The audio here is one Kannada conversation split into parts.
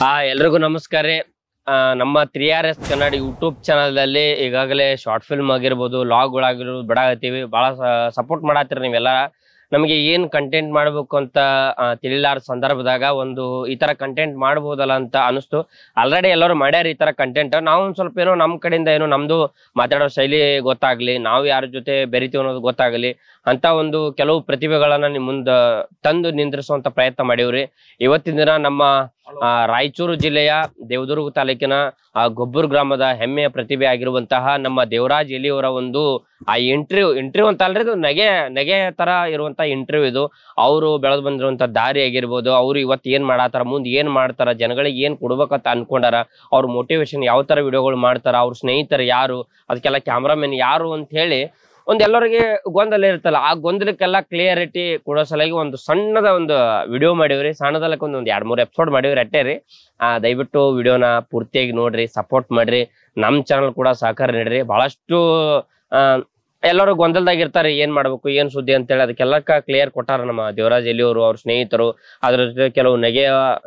ಎಲ್ರಿಗೂ ನಮಸ್ಕಾರ ರೀ. ನಮ್ಮ 3RS ಕನ್ನಡ ಯೂಟ್ಯೂಬ್ ಚಾನಲ್ದಲ್ಲಿ ಈಗಾಗಲೇ ಶಾರ್ಟ್ ಫಿಲ್ಮ್ ಆಗಿರ್ಬೋದು, ಲಾಗ್ಗಳಾಗಿರ್ಬೋದು ಬಿಡಾಕತ್ತೀವಿ. ಭಾಳ ಸಪೋರ್ಟ್ ಮಾಡತ್ತೀರಿ ನೀವೆಲ್ಲ. ನಮಗೆ ಏನು ಕಂಟೆಂಟ್ ಮಾಡಬೇಕು ಅಂತ ತಿಳಿಲಾರ ಸಂದರ್ಭದಾಗ ಒಂದು ಈ ಥರ ಕಂಟೆಂಟ್ ಮಾಡ್ಬೋದಲ್ಲ ಅಂತ ಅನಿಸ್ತು. ಆಲ್ರೆಡಿ ಎಲ್ಲರೂ ಮಾಡ್ಯಾರ ಈ ಥರ ಕಂಟೆಂಟ್. ನಾವು ಒಂದು ಸ್ವಲ್ಪ ಏನೋ ನಮ್ಮ ಕಡೆಯಿಂದ ಏನೋ ನಮ್ಮದು ಮಾತಾಡೋ ಶೈಲಿ ಗೊತ್ತಾಗಲಿ, ನಾವು ಯಾರ ಜೊತೆ ಬೆರಿತೀವಿ ಅನ್ನೋದು ಗೊತ್ತಾಗಲಿ ಅಂತ ಒಂದು ಕೆಲವು ಪ್ರತಿಭೆಗಳನ್ನ ನಿಮ್ಮ ಮುಂದೆ ತಂದು ನಿಂದ್ರಿಸುವಂಥ ಪ್ರಯತ್ನ ಮಾಡೀವ್ರಿ. ಇವತ್ತಿನ ದಿನ ನಮ್ಮ ರಾಯಚೂರು ಜಿಲ್ಲೆಯ ದೇವದುರ್ಗ ತಾಲೂಕಿನ ಗೊಬ್ಬೂರು ಗ್ರಾಮದ ಹೆಮ್ಮೆಯ ಪ್ರತಿಭೆ ಆಗಿರುವಂತಹ ನಮ್ಮ ದೇವರಾಜ್ ಎಲಿಯವರ ಒಂದು ಇಂಟರ್ವ್ಯೂ ಅಂತ ಅಲ್ರಿ, ಇದು ನಗೆ ತರ ಇರುವಂತ ಇಂಟರ್ವ್ಯೂ ಇದು. ಅವರು ಬೆಳೆದು ಬಂದಿರುವಂತ ದಾರಿ ಆಗಿರ್ಬೋದು, ಅವ್ರು ಇವತ್ತು ಏನ್ ಮಾಡಾತಾರ, ಮುಂದೆ ಏನ್ ಮಾಡ್ತಾರ, ಜನಗಳಿಗೆ ಏನ್ ಕೊಡ್ಬೇಕಂತ ಅನ್ಕೊಂಡಾರ, ಅವ್ರ ಮೋಟಿವೇಶನ್ ಯಾವ ತರ ವಿಡಿಯೋಗಳು ಮಾಡ್ತಾರ, ಅವ್ರ ಸ್ನೇಹಿತರು ಯಾರು, ಅದಕ್ಕೆಲ್ಲ ಕ್ಯಾಮ್ರಾಮನ್ ಯಾರು ಅಂತ ಹೇಳಿ ಎಲ್ಲರಿಗೆ ಗೊಂದಲ ಇರ್ತಲ್ಲ, ಆ ಗೊಂದಲಕ್ಕೆಲ್ಲ ಕ್ಲಿಯರಿಟಿ ಕೊಡೋ ಸಲುವಾಗಿ ಒಂದು ಸಣ್ಣದ ಒಂದು ವಿಡಿಯೋ ಮಾಡಿವ್ರಿ. ಸಣ್ಣದಲ್ಲಕ್ಕೆ ಒಂದು 2-3 ಎಪಿಸೋಡ್ ಮಾಡಿವ್ರಿ ಅಟ್ಟೆ ರೀ. ದಯವಿಟ್ಟು ವಿಡಿಯೋನ ಪೂರ್ತಿಯಾಗಿ ನೋಡ್ರಿ, ಸಪೋರ್ಟ್ ಮಾಡ್ರಿ, ನಮ್ಮ ಚಾನಲ್ ಕೂಡ ಸಹಕಾರ ನೀಡ್ರಿ. ಬಹಳಷ್ಟು ಎಲ್ಲರೂ ಗೊಂದಲದಾಗಿರ್ತಾರೆ, ಏನ್ ಮಾಡ್ಬೇಕು ಏನ್ ಸುದ್ದಿ ಅಂತೇಳಿ. ಅದಕ್ಕೆಲ್ಲ ಕ್ಲಿಯರ್ ಕೊಟ್ಟಾರ ನಮ್ಮ ದೇವರಾಜ್ ಎಲಿಯವರು, ಅವ್ರ ಸ್ನೇಹಿತರು. ಅದ್ರ ಜೊತೆ ಕೆಲವು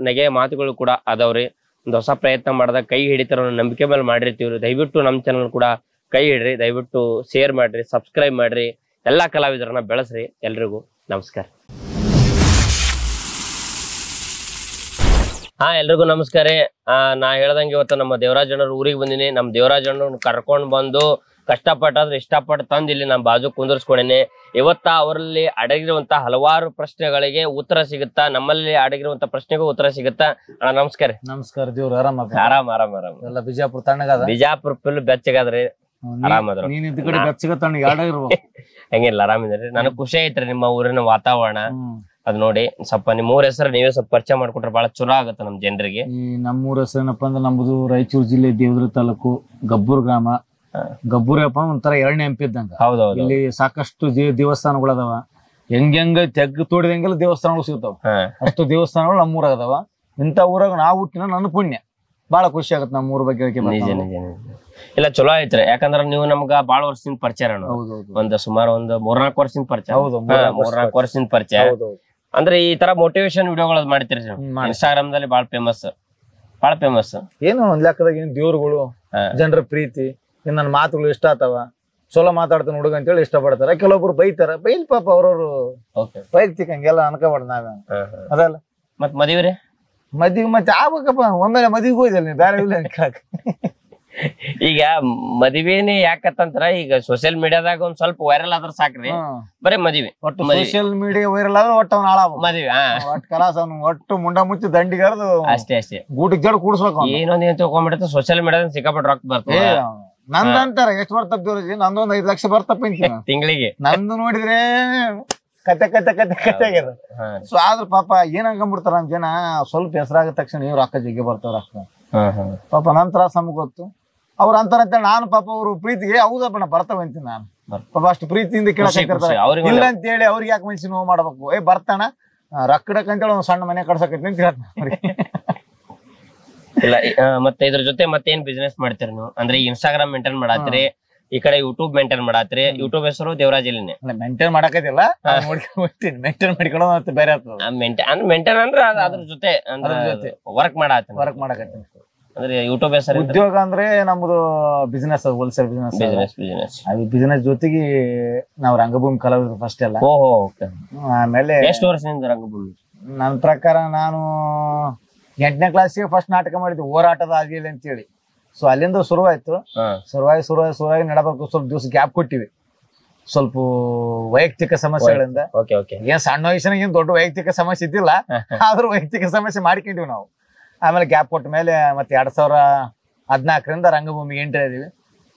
ನೆಗೆಯ ಮಾತುಗಳು ಕೂಡ ಅದಾವ್ರಿ. ಒಂದು ಹೊಸ ಪ್ರಯತ್ನ ಮಾಡಿದಾಗ ಕೈ ಹಿಡಿತಾರ ನಂಬಿಕೆ ಮೇಲೆ ಮಾಡಿರ್ತೀವ್ರಿ. ದಯವಿಟ್ಟು ನಮ್ಮ ಚಾನಲ್ ಕೂಡ ಕೈ ಹಿಡ್ರಿ, ದಯವಿಟ್ಟು ಶೇರ್ ಮಾಡ್ರಿ, ಸಬ್ಸ್ಕ್ರೈಬ್ ಮಾಡ್ರಿ, ಎಲ್ಲಾ ಕಲಾವಿದರನ್ನ ಬೆಳೆಸ್ರಿ. ಎಲ್ರಿಗೂ ನಮಸ್ಕಾರ. ಎಲ್ರಿಗೂ ನಮಸ್ಕಾರ. ನಾ ಹೇಳ್ದಂಗೆ ಇವತ್ತು ನಮ್ಮ ದೇವರಾಜ್ ಅಣ್ಣವ್ರ ಊರಿಗೆ ಬಂದಿನಿ. ನಮ್ಮ ದೇವರಾಜ್ ಅಣ್ಣವ್ರನ್ನ ಕರ್ಕೊಂಡ್ ಬಂದು ಕಷ್ಟಪಟ್ಟಾದ್ರೆ ಇಷ್ಟಪಟ್ಟು ತಂದು ಇಲ್ಲಿ ನಮ್ಮ ಬಾಜು ಕುಂದರ್ಸ್ಕೊಂಡೇನೆ. ಇವತ್ತ ಅವರಲ್ಲಿ ಅಡಗಿರುವಂತ ಹಲವಾರು ಪ್ರಶ್ನೆಗಳಿಗೆ ಉತ್ತರ ಸಿಗುತ್ತಾ, ನಮ್ಮಲ್ಲಿ ಅಡಗಿರುವಂತ ಪ್ರಶ್ನೆಗೂ ಉತ್ತರ ಸಿಗುತ್ತಾ. ಅಣ್ಣ ನಮಸ್ಕಾರ. ನಮಸ್ಕಾರ. ದೇವ್ರು ಆರಾಮ ಆರಾಮ್ ಎಲ್ಲ. ಬಿಜಾಪುರ ತಣ್ಣಗದ? ಬಿಜಾಪುರ ಫುಲ್ ಬೆಚ್ಚಗಾದ್ರಿ. ಆರಾಮದ್ರ? ಹಂಗಿಲ್ಲ, ಆರಾಮಿದ್ರಿ. ನನಗ್ ಖುಷಿ ಐತ್ರಿ ನಿಮ್ಮ ಊರಿನ ವಾತಾವರಣ ಅದ್ ನೋಡಿ. ಸ್ವಲ್ಪ ನಿಮ್ಮ ಊರ ಹೆಸರು ನೀವೇ ಸ್ವಲ್ಪ ಪರಿಚಯ ಮಾಡ್ಕೊಟ್ರೆ ಬಹಳ ಚಲೋ ಆಗತ್ತ ನಮ್ ಜನರಿಗೆ. ಈ ನಮ್ಮೂರ ಹೆಸರು ಏನಪ್ಪಾ ಅಂದ್ರೆ ನಮ್ದು ರಾಯಚೂರು ಜಿಲ್ಲೆ ದೇವದುರ್ಗ ತಾಲೂಕು ಗಬ್ಬೂರ್ ಗ್ರಾಮ. ಗಬ್ಬೂರಪ್ಪ ಒಂಥರ 2ನೇ ಹಂಪಿ ಇದ್ದಂಗ. ಹೌದೌದು. ಇಲ್ಲಿ ಸಾಕಷ್ಟು ದೇವಸ್ಥಾನಗಳು ಅದಾವ. ಹೆಂಗ ತೆಗ್ ತೋಡಿದಂಗೆಲ್ಲ ದೇವಸ್ಥಾನಗಳು ಸಿಗ್ತಾವ. ಅಷ್ಟು ದೇವಸ್ಥಾನಗಳು ನಮ್ಮೂರಾಗ ಅದಾವ. ಇಂಥ ಊರಾಗ ನಾವು ಹುಟ್ಟಿನ ನನ್ನ ಪುಣ್ಯ. ಬಹಳ ಖುಷಿ ಆಗತ್ತೆ ನಮ್ಮ ಊರ ಬಗ್ಗೆ. ಇಲ್ಲ, ಚಲೋ ಐತ್ರಿ. ಯಾಕಂದ್ರ ನೀವು ನಮ್ಗ ಬಾಳ ವರ್ಷದಿಂದ ಪರಿಚಯ. ಒಂದ್ ಸುಮಾರು ಒಂದು 3-4 ವರ್ಷದಿಂದ ಪರಿಚಯ. 3-4 ವರ್ಷದಿಂದ ಪರಿಚಯ. ಅಂದ್ರೆ ಈ ತರ ಮೋಟಿವೇಶನ್ ವಿಡಿಯೋಗಳು ಮಾಡ್ತೀರಿ ಇನ್ಸ್ಟಾಗ್ರಾಮ್ ದಲ್ಲಿ. ಬಾಳ ಫೇಮಸ್. ಏನು ಒಂದ್ ಲೆಕ್ಕದಾಗ ಏನ್ ದೇವ್ರುಗಳು, ಜನರ ಪ್ರೀತಿ, ಇನ್ ನನ್ನ ಮಾತುಗಳು ಇಷ್ಟ ಆತಾವ, ಚಲೋ ಮಾತಾಡ್ತಾನ ಹುಡುಗ ಅಂತೇಳಿ ಇಷ್ಟ ಪಡ್ತಾರ. ಕೆಲವೊಬ್ರು ಬೈತಾರ, ಬೈಲ್ ಪಾಪ ಅವ್ರವ್ರು ವೈಯಕ್ತಿಕ ಹಂಗೆಲ್ಲ ಅನ್ಕೋಬಾರ್ದು ನಾವೇ. ಅದಲ್ಲ ಮತ್ ಮದುವೆ ಮತ್ತೆ ಆಗ್ಬೇಕಪ್ಪ. ಒಮ್ಮೆಲೆ ಮದ್ವಿಗೆ ಹೋಯ್ದಲ್ಲ ನೀ, ಬೇರೆ ಇಲ್ಲ ಕೇಳಕ್. ಈಗ ಮದುವೆನೇ ಯಾಕಂದ್ರ ಈಗ ಸೋಷಿಯಲ್ ಮೀಡಿಯಾದಾಗ ಒಂದ್ ಸ್ವಲ್ಪ ವೈರಲ್ ಆದ್ರ ಸಾಕ್ರಿ, ಬರೀ ಮದುವೆ. ಒಟ್ಟು ಸೋಷಿಯಲ್ ಮೀಡಿಯಾ ವೈರಲ್ ಆದ್ರೆ ಒಟ್ಟು ಅವ್ನ ಹಾಳ ಮದುವೆ. ಒಟ್ಟು ಕಲಾಸ ಒಟ್ಟು ಮುಂಡ ಮುಚ್ಚಿ ದಂಡಿಗಾರದು ಅಷ್ಟೇ ಗೂಟಿಗೆ ಜಡ್ ಕೂಡ್ಸ್ಬೇಕು. ಏನೊಂದ್ ಏನ್ ತಿಳ್ಕೊಂಡ್ಬಿಡುತ್ತೆ, ಸೋಷಿಯಲ್ ಮೀಡಿಯಾದ ಸಿಕ್ಕಾಪಟ್ಟೆ ರೊಕ್ಕ ಬರ್ತದೆ. ನಂದಂತಾರ ಎಷ್ಟು ಬರ್ತಪ್ಪ ದೇವ್ರಿಗೆ, ನಂದೊಂದ್ 5 ಲಕ್ಷ ಬರ್ತಪ್ಪ ತಿಂಗಳಿಗೆ. ನಂದು ನೋಡಿದ್ರೆ ಕತೆ ಆಗ್ಯದ. ಸೊ ಆದ್ರ ಪಾಪ ಏನ್ ಅನ್ಕೊಂಡ್ಬಿಡ್ತಾರ ನಮ್ ಜನ, ಸ್ವಲ್ಪ ಹೆಸರಾಗ ತಕ್ಷಣ ಇವ್ರು ಅಕ್ಕ ಜಗ್ಗೆ ಬರ್ತಾರ ಅಕ್ಕ. ಪಾಪ ನನ್ ತ್ರಾಸ ನಮಗ್ ಗೊತ್ತು. ಅವ್ರ ಅಂತಾರ ಅಂತೇಳಿ ನಾನು ಪಾಪ ಅವ್ರ ಪ್ರೀತಿಗೆ ಹೌದಪ್ಪ ನಾ ಬರ್ತಾವ ಅಂತೀನಿ. ನಾನು ಪಾಪ ಅಷ್ಟು ಪ್ರೀತಿಯಿಂದ ಕೇಳಕ್ಕಿರ್ತಾರೆ. ಇಲ್ಲ ಅಂತ ಹೇಳಿ ಅವ್ರಿಗೆ ಯಾಕೆ ಮನ್ಸಿ ನೋವು ಮಾಡ್ಬೇಕು. ಬರ್ತಾನ ರಕ್ಕಡಕ್ ಅಂತೇಳಿ ಒಂದ್ ಸಣ್ಣ ಮನೆ ಕಡ್ಸಕೈತಿ ಅಂತ ಹೇಳ್ತಾನೆ. ಇಲ್ಲ, ಮತ್ತೆ ಇದ್ರ ಜೊತೆ ಮತ್ತೇನ್ ಬಿಸ್ನೆಸ್ ಮಾಡ್ತೀರಿ ನೀವು? ಅಂದ್ರೆ ಇನ್ಸ್ಟಾಗ್ರಾಮ್ ಮೇಂಟೈನ್ ಮಾಡತ್ರಿ, ಈ ಕಡೆ ಯೂಟ್ಯೂಬ್ ಮೇಂಟೈನ್ ಮಾಡತ್ರಿ. ಯೂಟ್ಯೂಬ್ ಹೆಸರು ದೇವರಾಜ್ ಎಲಿನೇ. ಮೇಂಟೈನ್ ಮಾಡಕೈತಿಲ್ಲ, ಮೇಂಟೈನ್ ಮಾಡ್ಕೊಳ್ಳೋದು ಬೇರೆ ಆಗ್ತದೆ. ಮೇಂಟೈನ್ ಅಂದ್ರೆ ಅದ್ರ ಜೊತೆ ವರ್ಕ್ ಮಾಡತ್ತೀನಿ. ಅಂದ್ರೆ ಯೂಟ್ಯೂಬ್ ಹೆಸರು ಉದ್ಯೋಗ ಅಂದ್ರೆ ನಮ್ದು ಬಿಸ್ನೆಸ್, ಹೋಲ್ಸೇಲ್ ಬಿಸ್ನೆಸ್. ಅದು ಬಿಸ್ನೆಸ್ ಜೊತೆಗೆ ನಾವು ರಂಗಭೂಮಿ ಕಲಾವಿದ್ರು ಫಸ್ಟ್ ಎಲ್ಲ. ಆಮೇಲೆ ಎಷ್ಟು ವರ್ಷದಿಂದ ರಂಗಭೂಮಿ? ನನ್ನ ಪ್ರಕಾರ ನಾನು 8ನೇ ಕ್ಲಾಸಿಗೆ ಫಸ್ಟ್ ನಾಟಕ ಮಾಡಿದ್ವಿ, ಹೋರಾಟದ ಆಗಿಲ್ಲ ಅಂತೇಳಿ. ಸೊ ಅಲ್ಲಿಂದ ಶುರುವಾಯ್ತು. ಶುರುವಾಗಿ ನಡಬೇಕು. ಸ್ವಲ್ಪ ದಿವಸ ಗ್ಯಾಪ್ ಕೊಟ್ಟಿವಿ, ಸ್ವಲ್ಪ ವೈಯಕ್ತಿಕ ಸಮಸ್ಯೆಗಳಿಂದ. ಏನ್ ಸಣ್ಣ ವಯಸ್ಸಿನಾಗ ಏನ್ ದೊಡ್ಡ ವೈಯಕ್ತಿಕ ಸಮಸ್ಯೆ ಇದ್ದಿಲ್ಲ, ಆದ್ರೂ ವೈಯಕ್ತಿಕ ಸಮಸ್ಯೆ ಮಾಡ್ಕೊಂಡಿವಿ ನಾವು. ಆಮೇಲೆ ಗ್ಯಾಪ್ ಕೊಟ್ಟ ಮೇಲೆ ಮತ್ತೆ 2014ರಿಂದ ರಂಗಭೂಮಿಗೆ ಎಂಟ್ರಿ ಇದೀವಿ.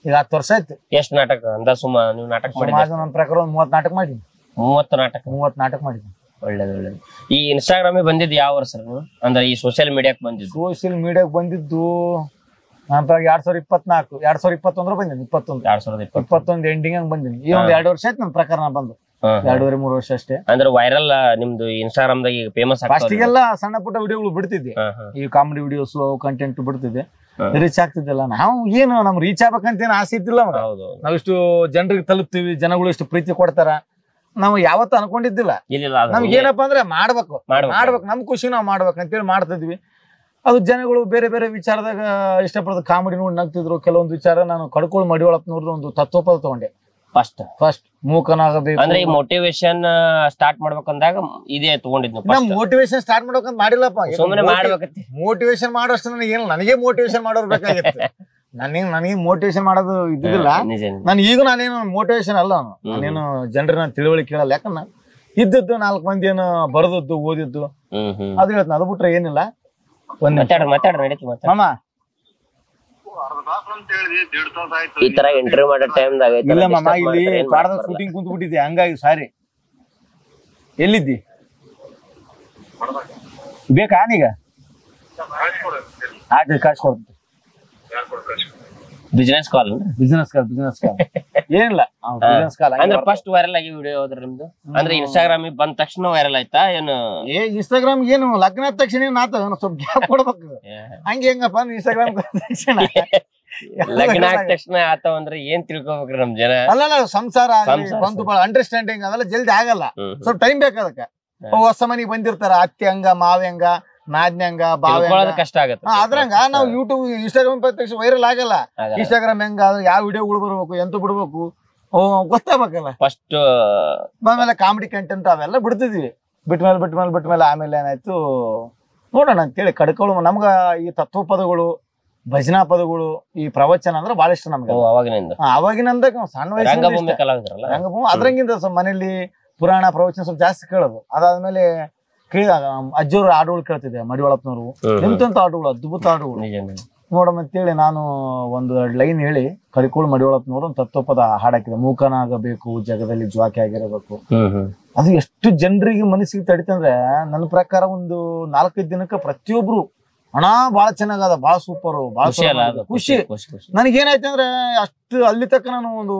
ಈಗ 10 ವರ್ಷ ಆಯ್ತು. ಎಷ್ಟು ನಾಟಕ ಅಂದಾಜು ನೀವು ನಾಟಕ ಮಾಡಿದ್ರಿ? ನನ್ನ ಪ್ರಕಾರ ಒಂದು 30 ನಾಟಕ ಮಾಡಿದ್ವಿ. 30 ನಾಟಕ ಮಾಡಿದ್ವಿ. ಒಳ್ಳೇದು. ಈ ಇನ್ಸ್ಟಾಗ್ರಾಮ್ ಬಂದಿದ್ದು ಯಾವ ವರ್ಷ ನೀವು? ಅಂದ್ರೆ ಈ ಸೋಷಿಯಲ್ ಮೀಡಿಯಾಕ್ ಬಂದಿದ್ದು? ಸೋಷಿಯಲ್ ಮೀಡಿಯಾಕ್ ಬಂದಿದ್ದು ನನ್ನ ಪ್ರಕಾರ 2024, 2021 ಬಂದಿನಿ. 2021 ಎಂಡಿಂಗ್ ಹಂಗ್ ಬಂದಿನಿ. ಈ ಒಂದ್ 2 ವರ್ಷ ಆಯ್ತು ನನ್ನ ಪ್ರಕಾರ ನಾ ಬಂದು. 2-3 ವರ್ಷ ಅಷ್ಟೇ. ಅಂದ್ರೆ ವೈರಲ್ ನಿಮ್ದು ಇನ್ಸ್ಟಾಗ್ರಾಮ್ ದಾಗ ಈಗ ಫೇಮಸ್ ಫಸ್ಟಿಗೆಲ್ಲ ಸಣ್ಣ ಪುಟ್ಟ ವಿಡಿಯೋಗಳು ಬಿಡ್ತಿದ್ದೆ, ಈ ಕಾಮಿಡಿ ವಿಡಿಯೋಸ್ ಕಂಟೆಂಟ್ ಬಿಡ್ತಿದ್ದೆ, ರೀಚ್ ಆಗ್ತಿದ್ದಿಲ್ಲ. ನಾವು ಏನು ನಮ್ ರೀಚ್ ಆಗ್ಬೇಕಂತ ಏನು ಆಸೆ ಇದ್ದಿಲ್ಲ. ನಾವ್ ಇಷ್ಟು ಜನರಿಗೆ ತಲುಪ್ತೀವಿ, ಜನಗಳು ಇಷ್ಟು ಪ್ರೀತಿ ಕೊಡ್ತಾರ, ನಾವು ಯಾವತ್ತು ಅನ್ಕೊಂಡಿದ್ದಿಲ್ಲ. ನಮ್ಗೆ ಏನಪ್ಪಾ ಅಂದ್ರೆ ಮಾಡ್ಬೇಕು, ನಮ್ ಖುಷಿ ನಾವ್ ಮಾಡ್ಬೇಕಂತೇಳಿ ಮಾಡ್ತಿದ್ವಿ. ಅದು ಜನಗಳು ಬೇರೆ ಬೇರೆ ವಿಚಾರದಾಗ ಇಷ್ಟಪಡೋದು ಕಾಮಿಡಿ ನೋಡಿ ನಗ್ತಿದ್ರು. ಕೆಲವೊಂದು ವಿಚಾರ ನಾನು ಕಡ್ಕೋಳು ಮಡಿವಾಳಪ್ಪನವ್ರದ್ದು ಒಂದು ತತ್ವಪದ ತಗೊಂಡೆ ಫಸ್ಟ್ ಮೂಕನಾಗಬೇಕು ಅಂದ್ರೆ ಈ ಮೋಟಿವೇಶನ್ ಸ್ಟಾರ್ಟ್ ಮಾಡ್ಬೇಕಂದಾಗ ಇದೇ ತಗೊಂಡಿದ್ನು. ಮೋಟಿವೇಶನ್ ಸ್ಟಾರ್ಟ್ ಮಾಡ್ಬೇಕಂತ ಮಾಡಿಲ್ಲಪ್ಪ, ಸುಮ್ಮನೆ ಮಾಡ್ಬೇಕತ್ತಿ. ಮೋಟಿವೇಶನ್ ಮಾಡೋಷ್ಟು ನನಗೆ ಏನು, ನನಗೆ ಮೋಟಿವೇಶನ್ ಮಾಡೋರು ಬೇಕಾಗಿತ್ತು. ನನಗೆ ಮೋಟಿವೇಶನ್ ಮಾಡೋದು ಇದ್ದಿಲ್ಲ. ನಾನು ಈಗ ನಾನೇನು ಮೋಟಿವೇಶನ್ ಅಲ್ಲ, ನಾನೇನು ಜನರನ್ನ ತಿಳುವಳಿಕೆ ಕೇಳಲ್ಲ. ಯಾಕಂದ್ರೆ ಇದ್ದದ್ದು 4 ಮಂದಿ ಏನು ಬರೆದದ್ದು ಓದಿದ್ದು ಅದು ಹೇಳ್ತಾನೆ. ಅದು ಬಿಟ್ರೆ ಏನಿಲ್ಲ. ಮಾಮ ಈ ತರ ಇಂಟರ್ವ್ಯೂ ಮಾಡೋ ಟೈಮ್ದಾಗ ಇಲ್ಲ ಮಾಮ, ಇಲ್ಲಿ ಪಾಡದ ಶೂಟಿಂಗ್ ಕುಂತ ಬಿಟ್ಟಿದ್ದೆ, ಹಂಗಾಗಿ ಸಾರಿ. ಎಲ್ಲಿದ್ದಿ? ಬೇಕಾ ನೀಗ? ಆಯ್ತು, ಕಾಸು ಕೊಡ್ತೀನಿ. ಬಿಸಿನೆಸ್ ಕಾಲ್ ಏನಿಲ್ಲ, ಬಿಸಿನೆಸ್ ಕಾಲ್ ಅಂದ್ರೆ ಫಸ್ಟ್ ವೈರಲ್ ಆಗಿ ವಿಡಿಯೋ ಹೋದ್ರ ನಿಮ್ದು. ಅಂದ್ರೆ ಇನ್ಸ್ಟಾಗ್ರಾಮ್ ಬಂದ ತಕ್ಷಣ ವೈರಲ್ ಆಯ್ತಾ ಏನು? ಇನ್ಸ್ಟಾಗ್ರಾಮ್ ಏನು ಲಗ್ನ ಆದ ತಕ್ಷಣ ಸ್ವಲ್ಪ ಗ್ಯಾಪ್ ಕೊಡ್ಬೇಕು. ಹಂಗೆ ಹೆಂಗಪ್ಪ ಇನ್ಸ್ಟಾಗ್ರಾಮ್ ತಕ್ಷಣ ಲಗ್ನ ಆದ ತಕ್ಷಣ ಆತಾವ ಅಂದ್ರೆ ಏನ್ ತಿಳ್ಕೊಬೇಕ್ರಿ ನಮ್ ಜನ? ಅಲ್ಲ, ಸಂಸಾರ ಬಂದು ಬಹಳ ಅಂಡರ್ಸ್ಟ್ಯಾಂಡಿಂಗ್ ಅವೆಲ್ಲ ಜಲ್ದಿ ಆಗಲ್ಲ, ಸ್ವಲ್ಪ ಟೈಮ್ ಬೇಕಾದಕ್ಕ. ಹೊಸ ಮನಿಗ್ ಬಂದಿರ್ತಾರ, ಅತ್ತೆ ಹಂಗ ಮಾವೆ ಹಂಗ ನಾದ್ನಂಗ ಬಾವ ಕಷ್ಟ ಆಗತ್ತೆ. ಅದ್ರಂಗ ನಾವು ಯೂಟ್ಯೂಬ್ ಇನ್ಸ್ಟಾಗ್ರಾಮ್ ತಕ್ಷಣ ವೈರಲ್ ಆಗಲ್ಲ. ಇನ್ಸ್ಟಾಗ್ರಾಮ್ ಹೆಂಗ ಯಾವ ವಿಡಿಯೋಗಳು ಬರ್ಬೇಕು, ಎಂತ ಬಿಡ್ಬೇಕು ಗೊತ್ತಾಗಬೇಕಲ್ಲ. ಫಸ್ಟ್ ಆಮೇಲೆ ಕಾಮಿಡಿ ಕಂಟೆಂಟ್ ಅವೆಲ್ಲ ಬಿಡ್ತಿದ್ವಿ. ಬಿಟ್ಮೇಲೆ ಆಮೇಲೆ ಏನಾಯ್ತು ನೋಡೋಣ ಅಂತೇಳಿ ಕಡ್ಕೊಳ್ಳು. ನಮ್ಗ ಈ ತತ್ವ ಪದಗಳು, ಭಜನಾ ಪದಗಳು, ಈ ಪ್ರವಚನ ಅಂದ್ರೆ ಬಹಳ ಇಷ್ಟ ನಮ್ಗೆ. ಅವಾಗಿನಿಂದ ಸಣ್ಣ ವಯಸ್ಸಿನ ರಂಗಭೂಮಿ. ಅದ್ರಂಗಿಂದ ಮನೇಲಿ ಪುರಾಣ ಪ್ರವಚನ ಸ್ವಲ್ಪ ಜಾಸ್ತಿ ಕೇಳೋದು. ಅದಾದ್ಮೇಲೆ ಅಜ್ಜೋರು ಹಾಡುಗಳು ಕೇಳ್ತಿದ್ದೆ, ಮಡಿವಾಳಪ್ಪನವರು. ಎಂತೆಂತ ಹಾಡುಗಳು, ಅದ್ಭುತ ಹಾಡುಗಳು ನೋಡಮಂತೇಳಿ ನಾನು ಒಂದು ಲೈನ್ ಹೇಳಿ ಕರಿಕೋಳು ಮಡಿವಾಳಪ್ಪನವರು ಒಂದು ತತ್ವಪದ ಹಾಡಾಕಿದೆ. ಮೂಕನಾಗಬೇಕು, ಜಗದಲ್ಲಿ ಜ್ವಾಕೆ ಆಗಿರಬೇಕು. ಅದು ಎಷ್ಟು ಜನರಿಗೆ ಮನಸ್ಸಿಗೆ ತಡಿತಂದ್ರೆ ನನ್ನ ಪ್ರಕಾರ ಒಂದು 4-5 ದಿನಕ್ಕೆ ಪ್ರತಿಯೊಬ್ರು ಹಣ ಬಾಳ ಚೆನ್ನಾಗದ, ಬಾಳ ಸೂಪರ್, ಬಾಳ ಖುಷಿ. ನನಗೇನಾಯ್ತು ಅಂದ್ರೆ ಅಷ್ಟು ಅಲ್ಲಿ ತಕ್ಕ ನಾನು ಒಂದು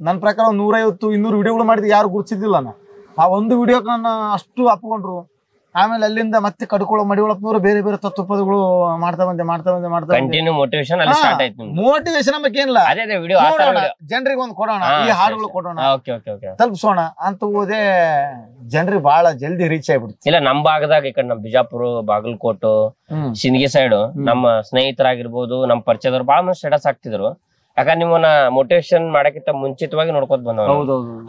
ನನ್ನ ಪ್ರಕಾರ 150-200 ವಿಡಿಯೋಗಳು ಮಾಡಿದ್ದೆ, ಯಾರು ಗುರುತಿಸಿದ್ದಿಲ್ಲ. ನಾನು ಆ ಒಂದು ವಿಡಿಯೋಕ್ಕೆ ನನ್ನ ಅಷ್ಟು ಅಪ್ಕೊಂಡ್ರು. ಆಮೇಲೆ ಅಲ್ಲಿಂದ ಮತ್ತೆ ಕಡ್ಕೊಳ್ಳೋ ಮಡಿವಾಳಪ್ಪನವರು ಬೇರೆ ಬೇರೆ ತತ್ವಪದಗಳು ಮಾಡ್ತಾ ಬಂದೆ. ಮೋಟಿವೇಶನ್ ಬಗ್ಗೆ ಏನಿಲ್ಲ, ಜನರಿಗೆ ಒಂದು ಕೊಡೋಣ, ಈ ಹಾಡುಗಳು ಕೊಡೋಣ, ತಲುಪಿಸೋಣ ಅಂತ ಹೋದೆ. ಜನರಿಗೆ ಬಹಳ ಜಲ್ದಿ ರೀಚ್ ಆಗ್ಬಿಡ್ತು. ಇಲ್ಲ, ನಮ್ ಭಾಗದಾಗ ಈ ಕಡೆ ನಮ್ ಬಿಜಾಪುರ, ಬಾಗಲಕೋಟು, ಸಿಂದಗಿ ಸೈಡ್ ನಮ್ಮ ಸ್ನೇಹಿತರಾಗಿರ್ಬೋದು, ನಮ್ ಪರಿಚಯದವ್ರು ಬಹಳ ಮಂದಿ ಸ್ಟೇಟಸ್ ಹಾಕ್ತಿದ್ರು. ಯಾಕಂದ್ರೆ ನಿಮ್ಮನ್ನ ಮೋಟಿವೇಶನ್ ಮಾಡಕ್ಕಿಂತ ಮುಂಚಿತವಾಗಿ ನೋಡ್ಕೊತ ಬಂದವ.